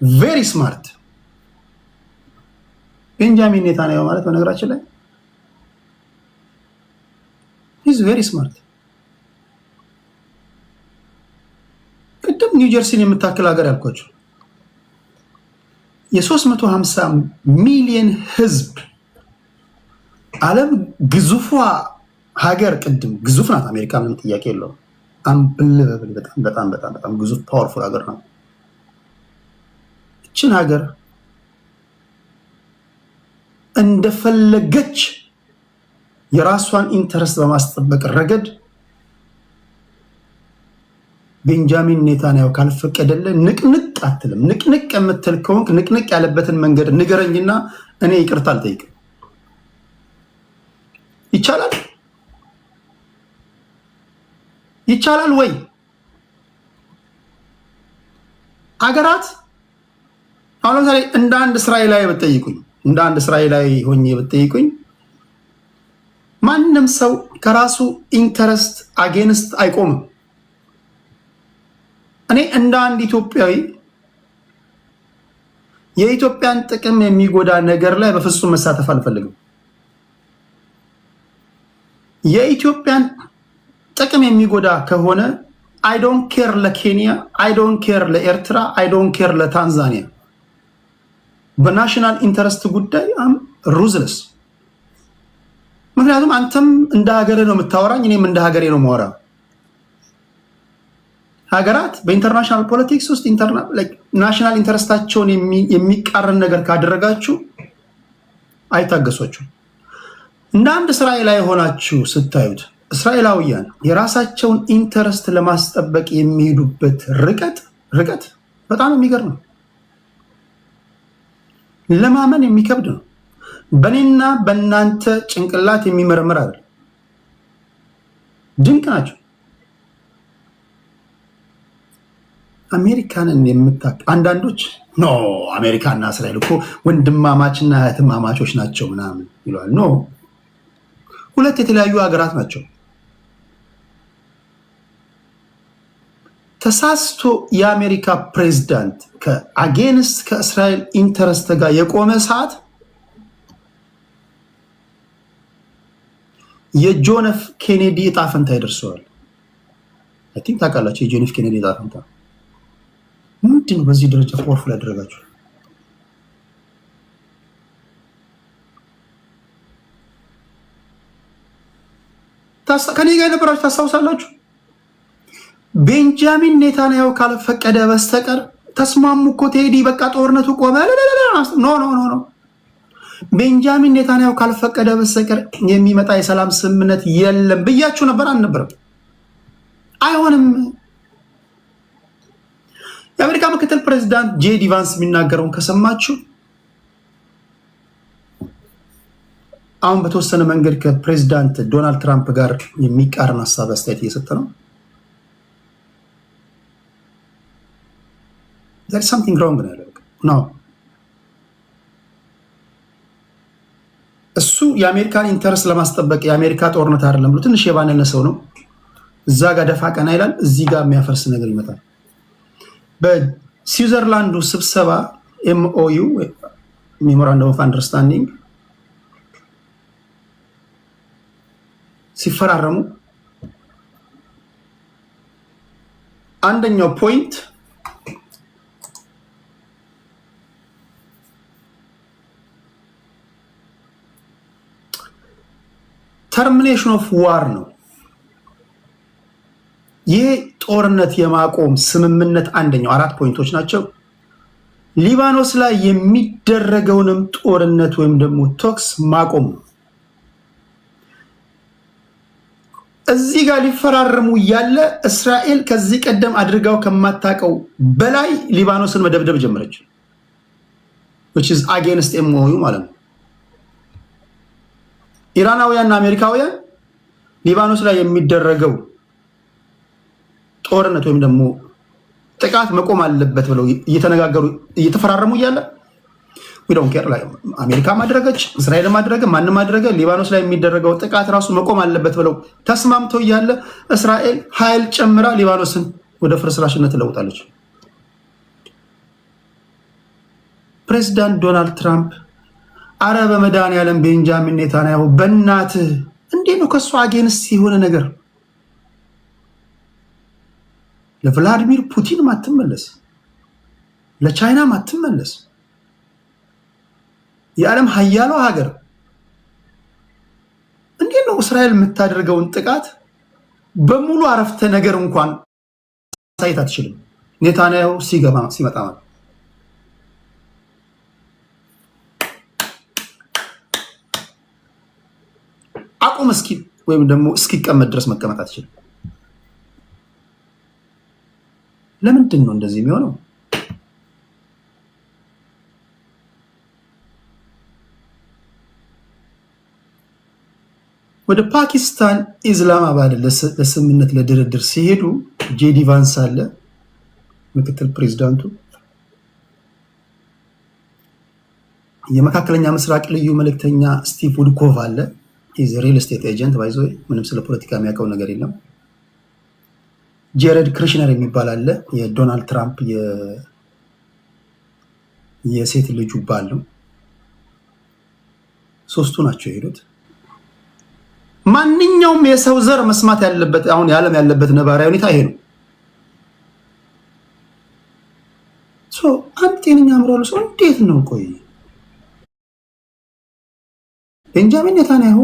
ቬሪ ስማርት ቤንጃሚን ኔታንያሁ ማለት በነገራችን ላይ ሂዝ ቬሪ ስማርት። ቅድም ኒው ጀርሲን የምታክል ሀገር ያልኳቸው የ350 ሚሊዮን ህዝብ ዓለም ግዙፏ ሀገር፣ ቅድም ግዙፍ ናት አሜሪካ፣ ምንም ጥያቄ የለውም። አንብልበብል በጣም ግዙፍ ፓወርፉል ሀገር ነው። እችን ሀገር እንደፈለገች የራሷን ኢንተረስት በማስጠበቅ ረገድ ቤንጃሚን ኔታንያሁ ካልፈቀደለ ንቅንቅ አትልም። ንቅንቅ የምትል ከሆንክ ንቅንቅ ያለበትን መንገድ ንገረኝና እኔ ይቅርታ አልጠይቅም። ይቻላል ወይ? አገራት አሁን ለምሳሌ እንደ አንድ እስራኤላዊ ሆኜ ብትጠይቁኝ ማንም ሰው ከራሱ ኢንተረስት አጌንስት አይቆምም። እኔ እንደ አንድ ኢትዮጵያዊ የኢትዮጵያን ጥቅም የሚጎዳ ነገር ላይ በፍጹም መሳተፍ አልፈልግም። የኢትዮጵያን ጥቅም የሚጎዳ ከሆነ አይ ዶንት ኬር ለኬንያ፣ አይ ዶንት ኬር ለኤርትራ፣ አይ ዶንት ኬር ለታንዛኒያ። በናሽናል ኢንተረስት ጉዳይ ሩዝለስ። ምክንያቱም አንተም እንደ ሀገሬ ነው የምታወራኝ፣ እኔም እንደ ሀገሬ ነው የማወራ። ሀገራት በኢንተርናሽናል ፖለቲክስ ውስጥ ናሽናል ኢንተረስታቸውን የሚቃረን ነገር ካደረጋችሁ አይታገሷችሁም። እንደ አንድ እስራኤላዊ ሆናችሁ ስታዩት እስራኤላውያን የራሳቸውን ኢንተረስት ለማስጠበቅ የሚሄዱበት ርቀት በጣም የሚገርም ነው። ለማመን የሚከብድ ነው። በእኔና በእናንተ ጭንቅላት የሚመረምር አይደል። ድንቅ ናቸው። አሜሪካንን የምታውቅ አንዳንዶች ኖ አሜሪካና እስራኤል እኮ ወንድማማችና እህትማማቾች ናቸው ምናምን ይለዋል። ኖ ሁለት የተለያዩ ሀገራት ናቸው። ተሳስቶ የአሜሪካ ፕሬዝዳንት ከአጌንስት ከእስራኤል ኢንተረስት ጋር የቆመ ሰዓት የጆን ኤፍ ኬኔዲ እጣ ፈንታ ይደርሰዋል። አይ ቲንክ ታውቃላችሁ የጆን ኤፍ ኬኔዲ እጣ ፈንታ ምንድን ነው? በዚህ ደረጃ ፓወርፉል ያደረጋችሁ ከኔ ጋር የነበራችሁ ታስታውሳላችሁ። ቤንጃሚን ኔታንያሁ ካልፈቀደ በስተቀር ተስማሙ እኮ ቴዲ፣ በቃ ጦርነቱ ቆመ። ኖ ቤንጃሚን ኔታንያሁ ካልፈቀደ በስተቀር የሚመጣ የሰላም ስምምነት የለም ብያችሁ ነበር አልነበረም? አይሆንም። የአሜሪካ ምክትል ፕሬዚዳንት ጄዲ ቫንስ የሚናገረውን ከሰማችሁ አሁን በተወሰነ መንገድ ከፕሬዚዳንት ዶናልድ ትራምፕ ጋር የሚቃረን ሀሳብ አስተያየት እየሰጠ ነው። there is something wrong ነው። እሱ የአሜሪካን ኢንተረስት ለማስጠበቅ የአሜሪካ ጦርነት አይደለም ብሎ ትንሽ የባነነ ሰው ነው። እዛ ጋር ደፋ ቀና ይላል፣ እዚህ ጋር የሚያፈርስ ነገር ይመጣል። በስዊዘርላንዱ ስብሰባ ኤምኦዩ ሜሞራንደም ኦፍ አንደርስታንዲንግ ሲፈራረሙ አንደኛው ፖይንት ተርሚኔሽን ኦፍ ዋር ነው። ይህ ጦርነት የማቆም ስምምነት አንደኛው 4 ፖይንቶች ናቸው። ሊባኖስ ላይ የሚደረገውንም ጦርነት ወይም ደግሞ ቶክስ ማቆም ነው። እዚህ ጋር ሊፈራረሙ ያለ እስራኤል ከዚህ ቀደም አድርጋው ከማታቀው በላይ ሊባኖስን መደብደብ ጀመረች። which is against MOU ማለት ነው። ኢራናውያንና አሜሪካውያን ሊባኖስ ላይ የሚደረገው ጦርነት ወይም ደግሞ ጥቃት መቆም አለበት ብለው እየተነጋገሩ እየተፈራረሙ እያለ we don't care ላይ አሜሪካ ማድረገች እስራኤል ማድረገ ማንም ማድረገ ሊባኖስ ላይ የሚደረገው ጥቃት ራሱ መቆም አለበት ብለው ተስማምተው እያለ እስራኤል ኃይል ጨምራ ሊባኖስን ወደ ፍርስራሽነት ትለውጣለች። ፕሬዝዳንት ዶናልድ ትራምፕ አረበ መድኃኒዓለም ቤንጃሚን ኔታንያሁ በእናትህ እንዴት ነው ከሱ አጌንስት የሆነ ነገር ለቭላዲሚር ፑቲን ማትመለስ፣ ለቻይና ማትመለስ፣ የዓለም ሀያሏ ሀገር እንዴት ነው እስራኤል የምታደርገውን ጥቃት በሙሉ አረፍተ ነገር እንኳን ሳይት አትችልም? ኔታንያሁ ሲመጣ ማለት አቁም እስኪ ወይም ደግሞ እስኪቀመጥ ድረስ መቀመጥ አትችልም። ለምንድን ነው እንደዚህ የሚሆነው? ወደ ፓኪስታን ኢስላማባድ ለስምምነት ለድርድር ሲሄዱ ጄዲ ቫንስ አለ ምክትል ፕሬዝዳንቱ፣ የመካከለኛ ምስራቅ ልዩ መልእክተኛ ስቲቭ ውድኮቭ አለ። ኢዝ ሪል ስቴት ኤጀንት ባይዞ ምንም ስለ ፖለቲካ የሚያውቀው ነገር የለም። ጄረድ ክሪሽነር የሚባል አለ፣ የዶናልድ ትራምፕ የሴት ልጁ ባል ነው። ሶስቱ ናቸው የሄዱት። ማንኛውም የሰው ዘር መስማት ያለበት አሁን የዓለም ያለበት ነባራዊ ሁኔታ ይሄ ነው። አንድ ጤነኛ አእምሮ ያለው ሰው እንዴት ነው ቆይ ቤንጃሚን ኔታንያሁ